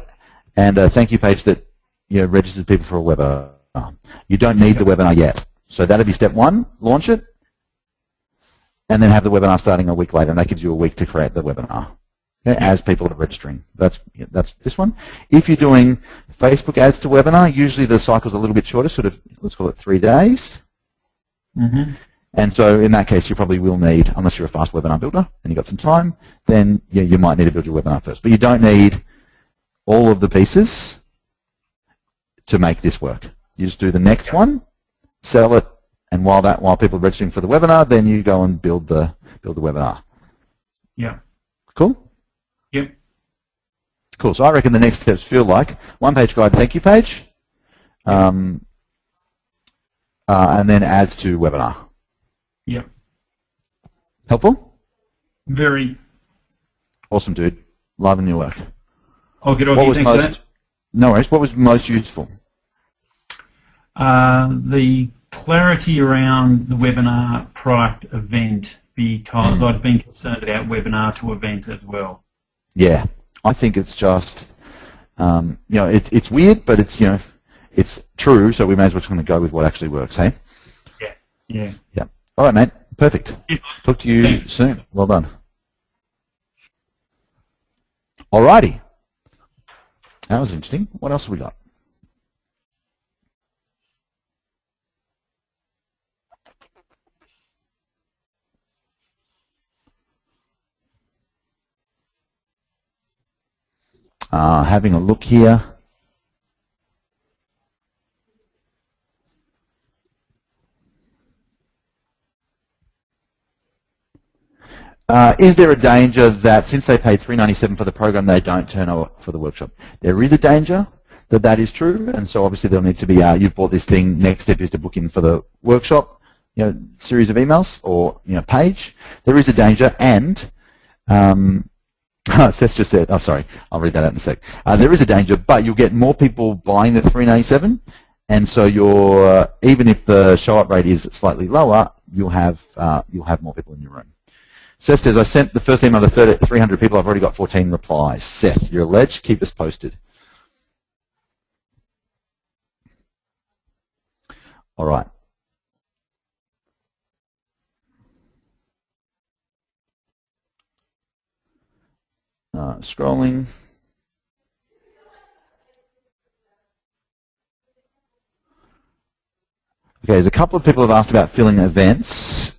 and a thank you page that registers people for a webinar. You don't need the webinar yet. So that'll be step 1, launch it, and then have the webinar starting a week later, and that gives you a week to create the webinar. as people are registering. That's this one. If you're doing Facebook ads to webinar, usually the cycle's a little bit shorter, sort of, let's call it 3 days. Mm-hmm. And so in that case, you probably will need, unless you're a fast webinar builder and you've got some time, then yeah, you might need to build your webinar first. But you don't need all of the pieces to make this work. You just do the next one, sell it, and while people are registering for the webinar, then you go and build the webinar. Yeah. Cool? Yep. Cool. So I reckon the next steps feel like one-page guide thank you page, and then ads to webinar. Yep. Helpful? Very. Awesome, dude. Loving your work. Okay, What was thanks for that. most? No worries. What was most useful? The clarity around the webinar product event, because I've been concerned about webinar to event as well. Yeah, I think it's just, it's weird, but it's, it's true, so we may as well just kind of go with what actually works, hey? Yeah, yeah. Yeah. All right, mate. Perfect. Yeah. Talk to you soon. Well done. All righty. That was interesting. What else have we got? Having a look here. Is there a danger that since they paid $397 for the program, they don't turn up for the workshop? There is a danger that that is true, and so obviously there'll need to be, you've bought this thing, next step is to book in for the workshop, series of emails or, page. There is a danger, and Seth just said, oh sorry, I'll read that out in a sec. There is a danger, but you'll get more people buying the $397, and so even if the show-up rate is slightly lower, you'll have more people in your room. Seth says, I sent the first email to 300 people. I've already got 14 replies. Seth, you're a ledge. Keep us posted. All right. Scrolling. Okay, there's a couple of people have asked about filling events.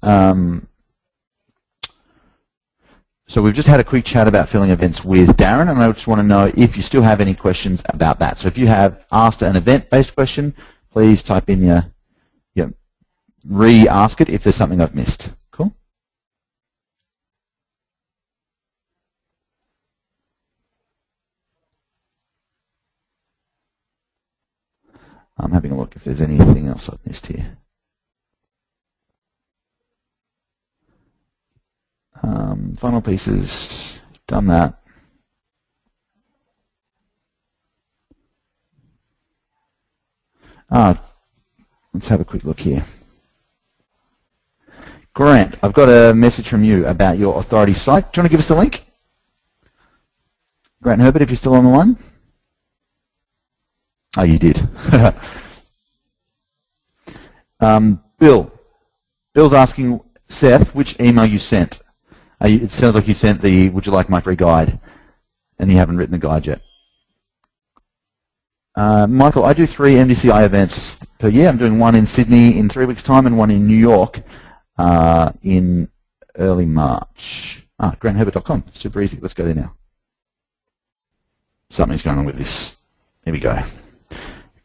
So we've just had a quick chat about filling events with Darren, and I just want to know if you still have any questions about that. So if you have asked an event-based question, please type in your re-ask it if there's something I've missed. Cool? I'm having a look if there's anything else I've missed here. Final pieces, done that. Let's have a quick look here. Grant, I've got a message from you about your authority site. Do you want to give us the link? Grant Herbert, if you're still on the line. Oh, you did. Bill's asking Seth which email you sent. It sounds like you sent the would you like my free guide, and you haven't written the guide yet. Michael, I do 3 MDCI events per year. I'm doing one in Sydney in 3 weeks' time and one in New York in early March. GrantHerbert.com, super easy. Let's go there now. Something's going on with this. Here we go.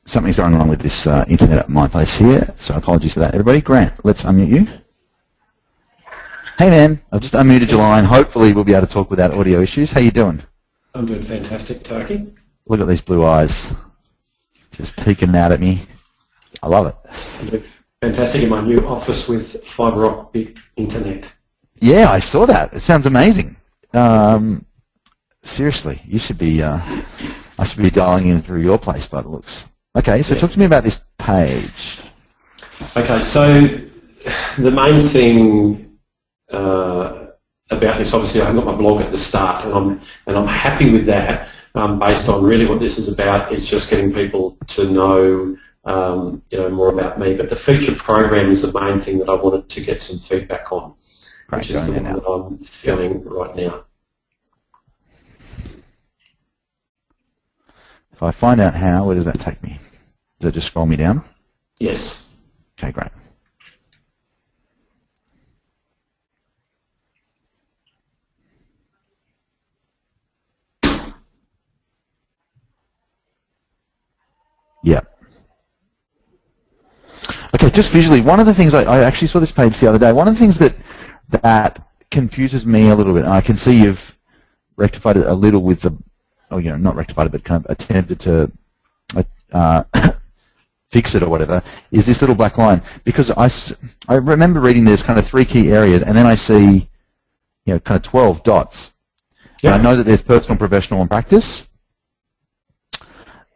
Something's going on with this internet at my place here, so apologies for that, everybody. Grant, let's unmute you. Hey man, I've just unmuted your line. Hopefully we'll be able to talk without audio issues. How you doing? I'm doing fantastic, Turkey. Look at these blue eyes. Just peeking out at me. I love it. I'm doing fantastic in my new office with fibre optic internet. Yeah, I saw that. It sounds amazing. Seriously, you should be, I should be dialing in through your place by the looks. Okay, so Yes. Talk to me about this page. Okay, so the main thing about this, obviously I got my blog at the start, and I'm happy with that. Based on really what this is about is just getting people to know more about me. But the featured program is the main thing that I wanted to get some feedback on, Right, which is the one that I'm filling right now. If I find out how, where does that take me? Does it just scroll me down? Yes. Okay, great. Yeah. Okay, just visually, one of the things, I actually saw this page the other day, one of the things that confuses me a little bit, and I can see you've rectified it a little with the, oh, you know, not rectified it, but kind of attempted to fix it or whatever, is this little black line. Because I remember reading there's kind of 3 key areas, and then I see, you know, kind of 12 dots. Yeah. And I know that there's personal, professional, and practice.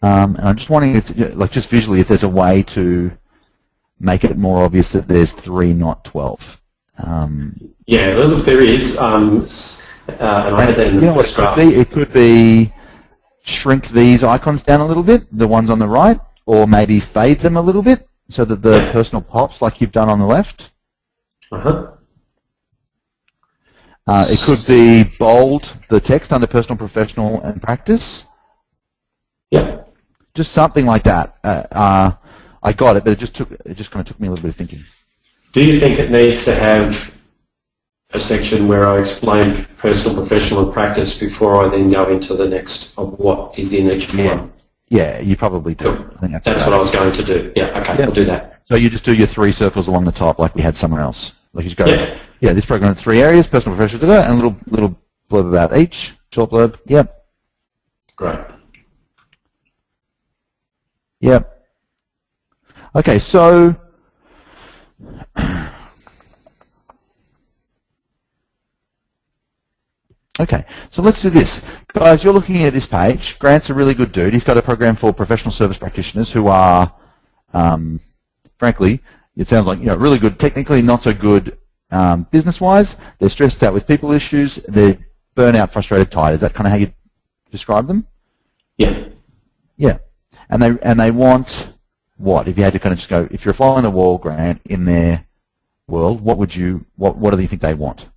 And I'm just wondering if, like, just visually, if there's a way to make it more obvious that there's 3, not 12. Yeah, look, there is. And I had that in the you know what first it could draft. be? It could be shrink these icons down a little bit, the ones on the right, or maybe fade them a little bit so that the personal pops like you've done on the left. Uh-huh. It could be bold the text under personal, professional, and practice. Yeah. Just something like that. I got it, but it just kind of took me a little bit of thinking. Do you think it needs to have a section where I explain personal, professional, and practice before I then go into the next of what is in each one? Yeah, you probably do. Cool. I think That's what I was going to do. Yeah, okay, Yeah. I'll do that. So you just do your 3 circles along the top like we had somewhere else. Like you just go, Yeah. this program has 3 areas, personal, professional, and a little blurb about each, short blurb. Yep. Great. Yep. Okay, so let's do this. Guys, you're looking at this page. Grant's a really good dude. He's got a program for professional service practitioners who are, frankly, it sounds like, you know, really good technically, not so good business-wise. They're stressed out with people issues. They're burnout, frustrated, tired. Is that kind of how you describe them? Yeah. Yeah. And they want what? If you had to kind of just go, if you're following the wall, Grant, in their world, what do you think they want?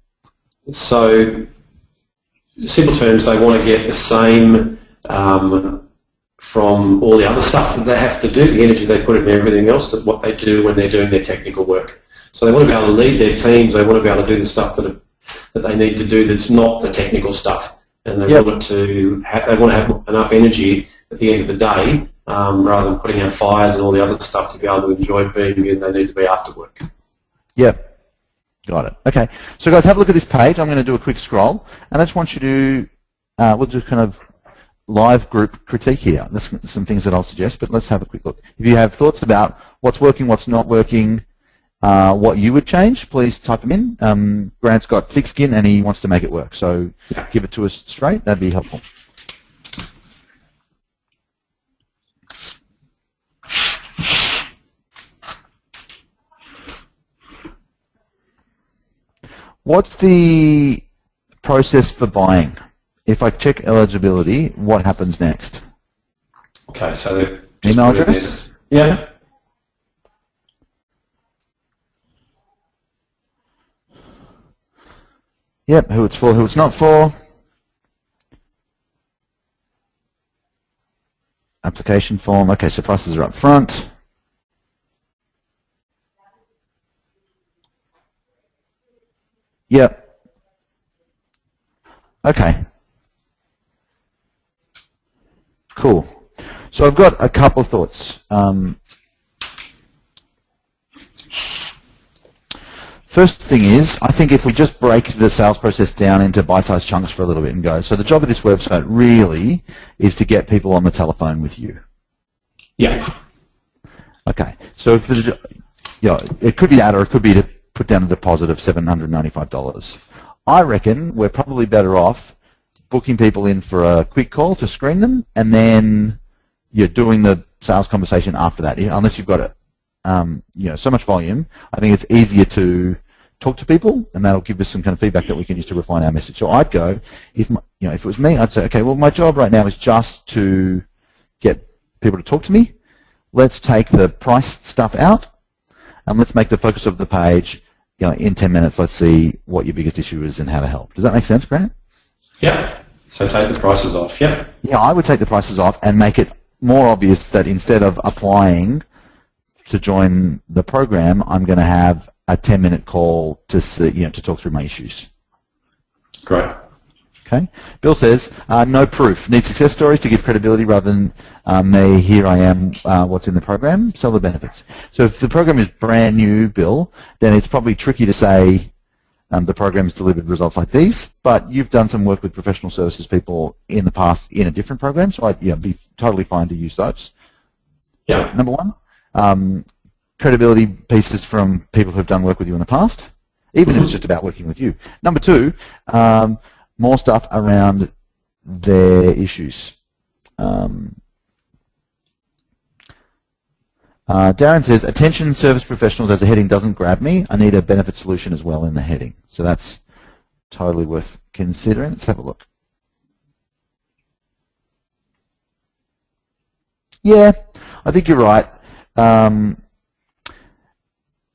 So, simple terms, they want to get the same from all the other stuff that they have to do, the energy they put in everything else, that what they do when they're doing their technical work. So they want to be able to lead their teams, they want to be able to do the stuff that they need to do that's not the technical stuff. And they want to have enough energy at the end of the day, rather than putting out fires and all the other stuff, to be able to enjoy being who they need to be after work. Yep. Got it. Okay. So guys, have a look at this page. I'm going to do a quick scroll, and I just want you to, we'll do kind of live group critique here. There's some things that I'll suggest, but let's have a quick look. If you have thoughts about what's working, what's not working, what you would change, please type them in. Grant's got thick skin and he wants to make it work, so give it to us straight. That'd be helpful. What's the process for buying? If I check eligibility, what happens next? Okay, so Email address? Yeah. Yep, who it's for, who it's not for. Application form. Okay, so prices are up front. Yep. Okay. Cool. So I've got a couple of thoughts. First thing is, I think if we just break the sales process down into bite-sized chunks for a little bit and go, so the job of this website really is to get people on the telephone with you. Yeah. Okay. So if it could be that, or it could be to put down a deposit of $795. I reckon we're probably better off booking people in for a quick call to screen them, and then you're doing the sales conversation after that. Unless you've got it, so much volume, I think it's easier to talk to people, and that'll give us some kind of feedback that we can use to refine our message. So I'd go, if it was me, I'd say, okay, well, my job right now is just to get people to talk to me. Let's take the price stuff out, and let's make the focus of the page, in 10 minutes, let's see what your biggest issue is and how to help. Does that make sense, Grant? Yeah. So take the prices off, yep. Yeah, I would take the prices off and make it more obvious that instead of applying to join the program, I'm going to have a 10-minute call to see, to talk through my issues. Great. Okay. Bill says, no proof. Need success stories to give credibility rather than me, here I am, what's in the program, sell the benefits. So if the program is brand new, Bill, then it's probably tricky to say the program's delivered results like these, but you've done some work with professional services people in the past in a different program, so I'd be totally fine to use those. Yeah. So, number one, credibility pieces from people who've done work with you in the past, even if it's just about working with you. Number two, more stuff around their issues. Darren says, attention service professionals as a heading doesn't grab me. I need a benefit solution as well in the heading. So that's totally worth considering. Let's have a look. Yeah, I think you're right.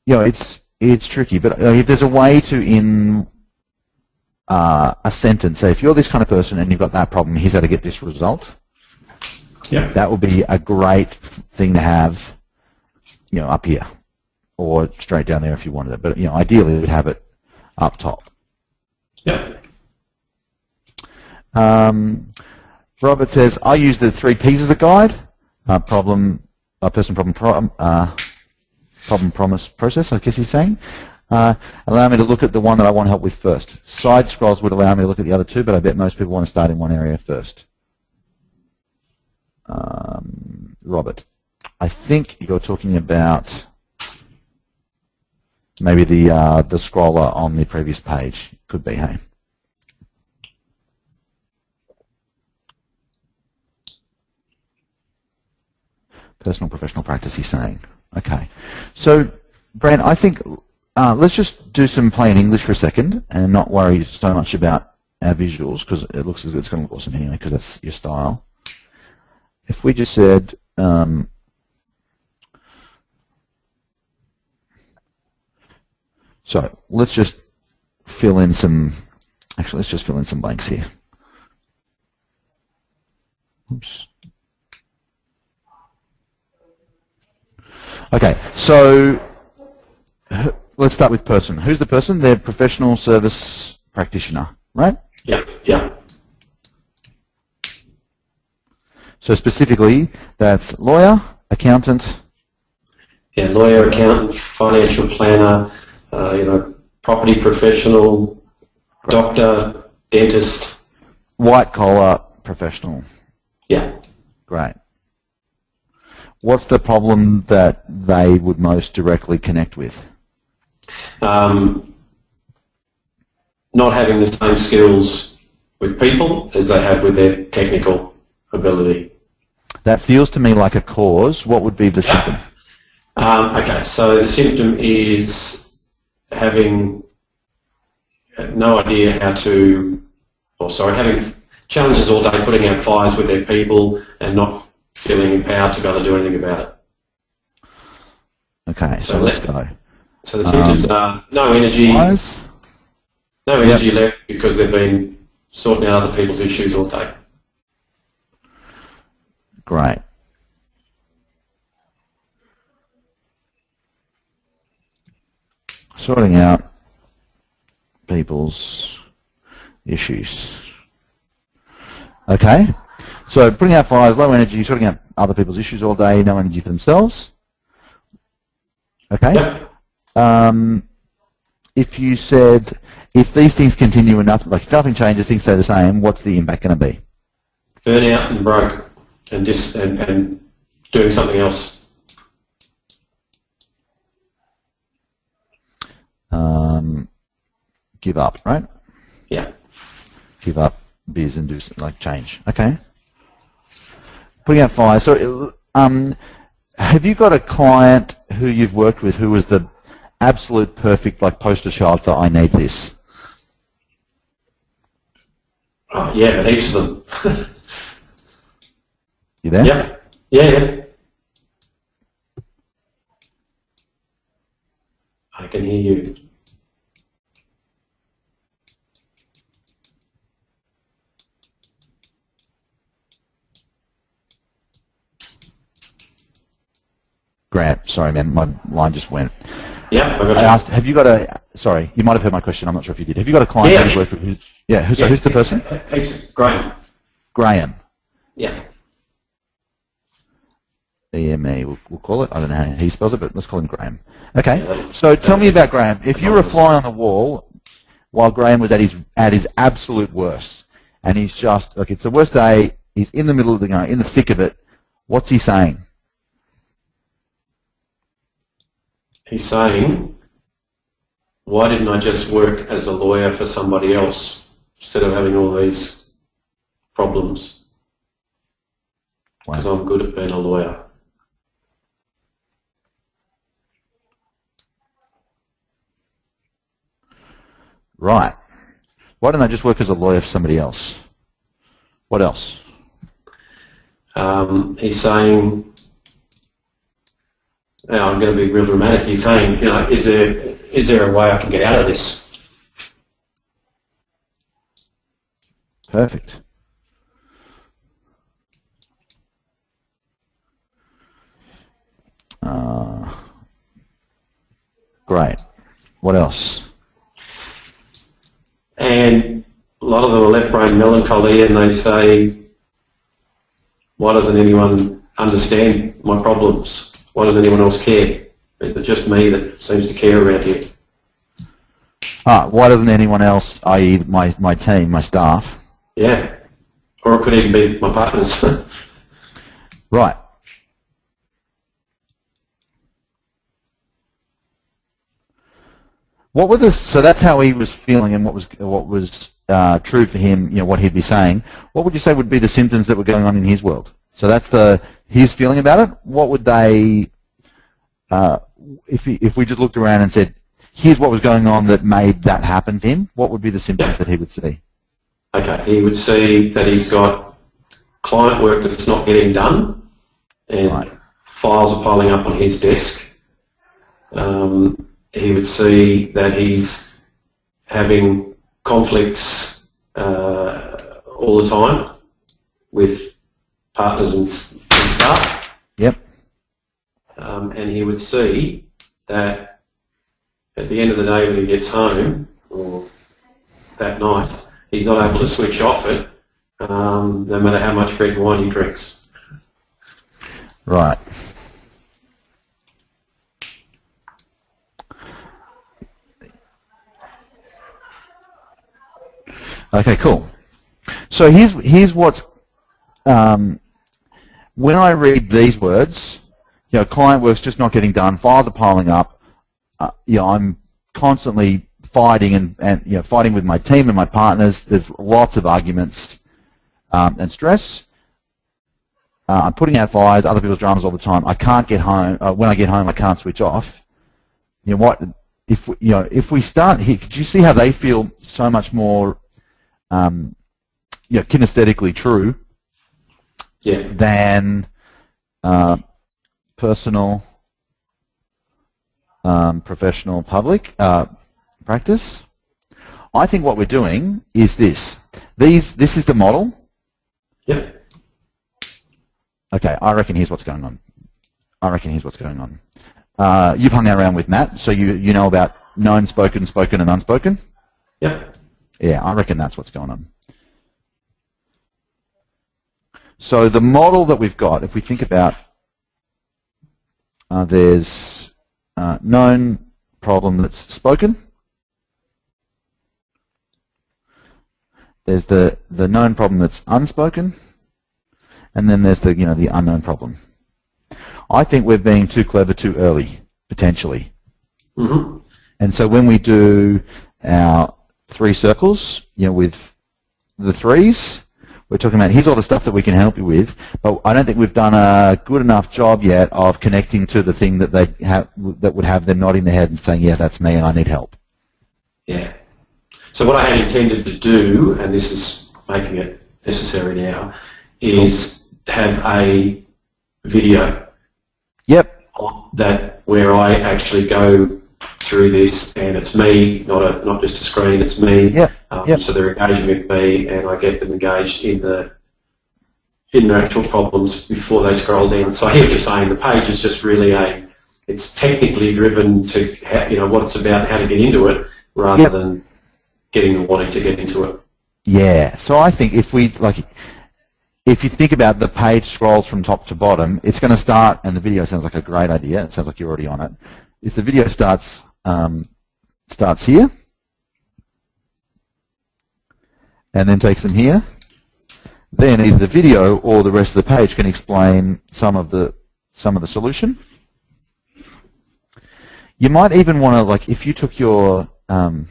It's tricky, but if there's a way to, in a sentence, say if you're this kind of person and you've got that problem, here's how to get this result. Yeah. That would be a great thing to have, up here, or straight down there if you wanted it. But ideally, we'd have it up top. Yeah. Robert says, I use the 3 P's as a guide: problem, person, problem, problem, promise, process. I guess he's saying. Allow me to look at the one that I want help with first. Side scrolls would allow me to look at the other 2, but I bet most people want to start in one area first. Robert, I think you're talking about maybe the scroller on the previous page. Could be, hey? Personal, professional practice, he's saying. Okay. So, Brent, I think let's just do some plain English for a second and not worry so much about our visuals, because it looks as good. It's going to look awesome anyway, because that's your style. If we just said, so let's just fill in some, actually let's just fill in some blanks here. Oops. Okay, so let's start with person. Who's the person? They're professional service practitioner, right? Yeah. Yeah. So specifically, that's lawyer, accountant. Yeah, lawyer, accountant, financial planner, property professional, doctor, dentist. White collar professional. Yeah. Great. What's the problem that they would most directly connect with? Not having the same skills with people as they have with their technical ability. That feels to me like a cause. What would be the symptom? Okay, so the symptom is having no idea how to, having challenges all day, putting out fires with their people and not feeling empowered to be able to do anything about it. Okay, so let's go. So the symptoms are no energy, Fires? no energy left because they've been sorting out other people's issues all day. Great. Sorting out people's issues. Okay. So putting out fires, low energy, sorting out other people's issues all day, no energy for themselves. Okay. Yep. If you said, if these things continue and nothing changes, things stay the same, what's the impact going to be? Burnout and broke and doing something else. Give up, right? Yeah. Give up biz and do change. Okay. Putting out fires. So, have you got a client who you've worked with who was the absolute perfect poster child for I need this? Oh, yeah, but each of them. You there? Yeah. Yeah. I can hear you. Grant, sorry man, my line just went. Yeah, I got I you. asked, have you got a, sorry, you might have heard my question, I'm not sure if you did. Have you got a client Yeah. who's worked with, so who's the person? Graham. Graham. Yeah. EME, we'll call it. I don't know how he spells it, but let's call him Graham. Okay, Yeah. so tell me about Graham. If you were a fly on the wall while Graham was at his absolute worst, and he's just, look, it's the worst day, he's in the middle of the, in the thick of it, what's he saying? He's saying, why didn't I just work as a lawyer for somebody else instead of having all these problems? Wow. Because I'm good at being a lawyer. Right. Why don't I just work as a lawyer for somebody else? What else? He's saying, now I'm going to be real dramatic, he's saying, is there a way I can get out of this? Perfect. Great. What else? And a lot of them are left brain melancholy and they say, why doesn't anyone understand my problems? Why does anyone else care? Is it just me that seems to care around here? Why doesn't anyone else, i.e. my team, my staff? Yeah. Or it could even be my partners. Right. What were the, so that's how he was feeling and what was true for him, what he'd be saying. What would you say would be the symptoms that were going on in his world? So that's his feeling about it. What would they, if we just looked around and said, here's what was going on that made that happen to him, what would be the symptoms that he would see? Okay, he would see that he's got client work that's not getting done and Right. files are piling up on his desk. He would see that he's having conflicts all the time with partners and staff. Yep. And he would see that at the end of the day when he gets home, or that night, he's not able to switch off it no matter how much red wine he drinks. Right. Okay, cool. So here's what's when I read these words, client work's just not getting done, files are piling up. I'm constantly fighting and fighting with my team and my partners. There's lots of arguments and stress. I'm putting out fires, other people's dramas all the time. I can't get home. When I get home, I can't switch off. You know what? If we start here, could you see how they feel so much more kinesthetically true than personal, professional, public practice? I think what we're doing is this. This is the model. Yep. Okay, I reckon here's what's going on. You've hung around with Matt, so you know about known, spoken, and unspoken? Yep. Yeah, I reckon that's what's going on. So the model that we've got, if we think about, there's known problem that's spoken. There's the known problem that's unspoken, and then there's the the unknown problem. I think we're being too clever too early, potentially. Mm-hmm. And so when we do our 3 circles, with the 3s, we're talking about here's all the stuff that we can help you with, but I don't think we've done a good enough job yet of connecting to the thing that they have that would have them nodding their head and saying, yeah, that's me and I need help. Yeah. So what I had intended to do, and this is making it necessary now, is have a video Yep. that where I actually go through this, and it's me, not just a screen. It's me. Yep. Yep. So they're engaging with me, and I get them engaged in hidden or actual problems before they scroll down. So I hear what you're saying. The page is just really it's technically driven to what it's about, how to get into it, rather than getting and wanting to get into it. Yeah. So I think if you think about the page scrolls from top to bottom, it's going to start, and the video sounds like a great idea. It sounds like you're already on it. If the video starts here, and then takes them here, then either the video or the rest of the page can explain some of the solution. You might even want to, like, if you took your, by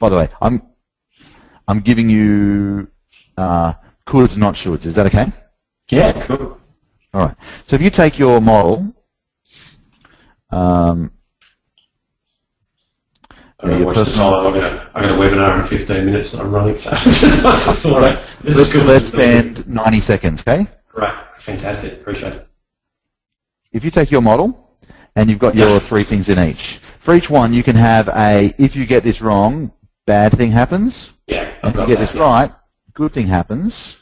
the way, I'm giving you coulds, not shoulds. Is that okay? Yeah, cool. All right. So if you take your model, I've got a webinar in 15 minutes that I'm running, so I just thought let's spend 90 seconds, okay? Great, fantastic, appreciate it. If you take your model and you've got your 3 things in each, for each one you can have if you get this wrong, bad thing happens. Yeah. And if you get this right, good thing happens.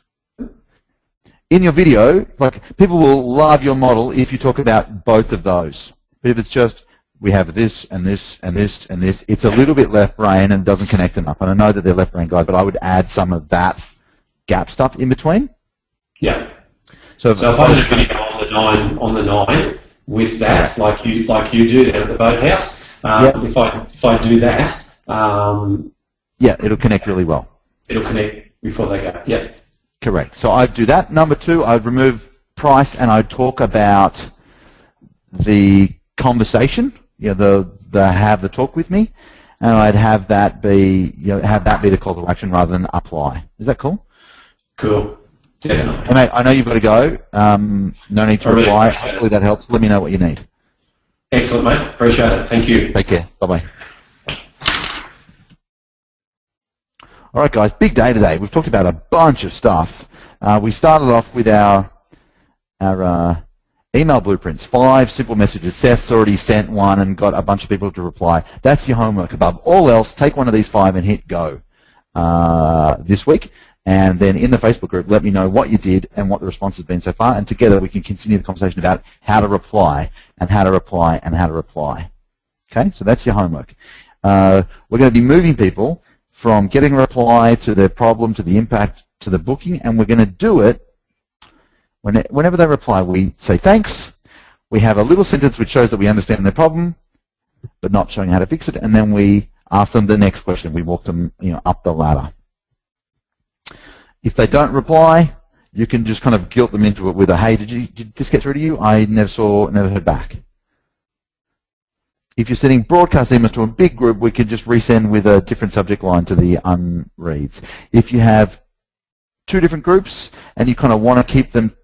In your video, like, people will love your model if you talk about both of those. But if it's just, we have this and this and this and this, it's a little bit left brain and doesn't connect enough. And I know that they're left brain guys, but I would add some of that gap stuff in between. Yeah. So if I did a video on the 9 with that, like you do down at the boathouse, if I do that, yeah, it'll connect really well. It'll connect before they go. Yeah. Correct. So I'd do that. Number 2, I'd remove price and I'd talk about the conversation. The have the talk with me, and I'd have that be the call to action rather than apply. Is that cool? Cool. Definitely. Hey, mate, I know you've got to go. No need to reply. Hopefully that helps. Let me know what you need. Excellent, mate. Appreciate it. Thank you. Take care. Bye-bye. All right, guys, big day today. We've talked about a bunch of stuff. We started off with our email blueprints, 5 simple messages. Seth's already sent one and got a bunch of people to reply. That's your homework. Above all else, take one of these 5 and hit go this week. And then in the Facebook group, let me know what you did and what the response has been so far. And together we can continue the conversation about how to reply and how to reply and how to reply. Okay, so that's your homework. We're going to be moving people from getting a reply to their problem to the impact to the booking, and we're going to do it whenever they reply. We say thanks, we have a little sentence which shows that we understand their problem but not showing how to fix it, and then we ask them the next question. We walk them up the ladder. If they don't reply, you can just kind of guilt them into it with a, hey, did this get through to you? I never heard back. If you're sending broadcast emails to a big group, we can just resend with a different subject line to the unreads. If you have 2 different groups and you kind of want to keep them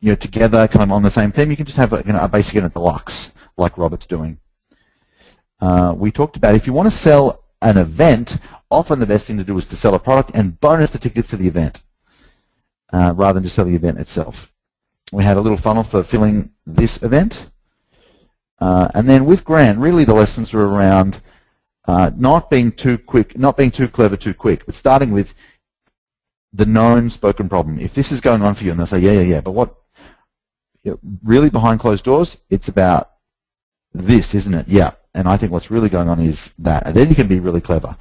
together, kind of on the same theme, you can just have a basic and a deluxe, like Robert's doing. We talked about if you want to sell an event, often the best thing to do is to sell a product and bonus the tickets to the event, rather than just sell the event itself. We had a little funnel for filling this event. And then with Grant, really the lessons were around not being too quick, not being too clever too quick, but starting with the known spoken problem. If this is going on for you, and they'll say, yeah, but what, really behind closed doors, it's about this, isn't it? Yeah, and I think what's really going on is that. And then you can be really clever.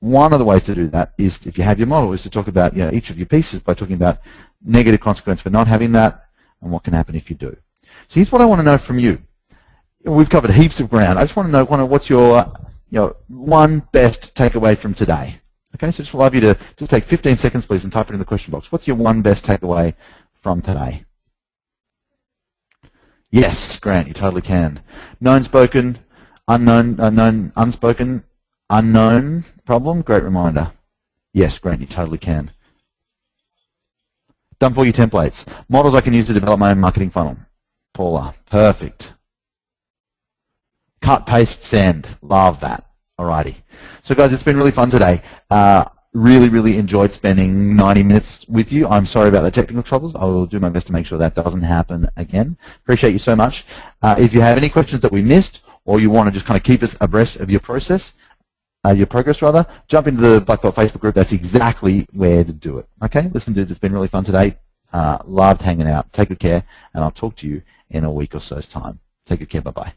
One of the ways to do that is, if you have your model, is to talk about each of your pieces by talking about negative consequence for not having that and what can happen if you do. So here's what I want to know from you. We've covered heaps of ground. I just want to know what's your one best takeaway from today. Okay, so just love you to just take 15 seconds, please, and type it in the question box. What's your one best takeaway from today? Yes, Grant, you totally can. Known spoken, unknown, unspoken, unknown problem. Great reminder. Yes, Grant, you totally can. Dump all your templates. Models I can use to develop my own marketing funnel. Paula, perfect. Cut, paste, send. Love that. Alrighty. So guys, it's been really fun today. Really enjoyed spending 90 minutes with you. I'm sorry about the technical troubles. I will do my best to make sure that doesn't happen again. Appreciate you so much. If you have any questions that we missed, or you want to just kind of keep us abreast of your progress, jump into the Black Belt Facebook group. That's exactly where to do it. Okay? Listen, dudes, it's been really fun today. Loved hanging out. Take good care, and I'll talk to you in a week or so's time. Take good care. Bye-bye.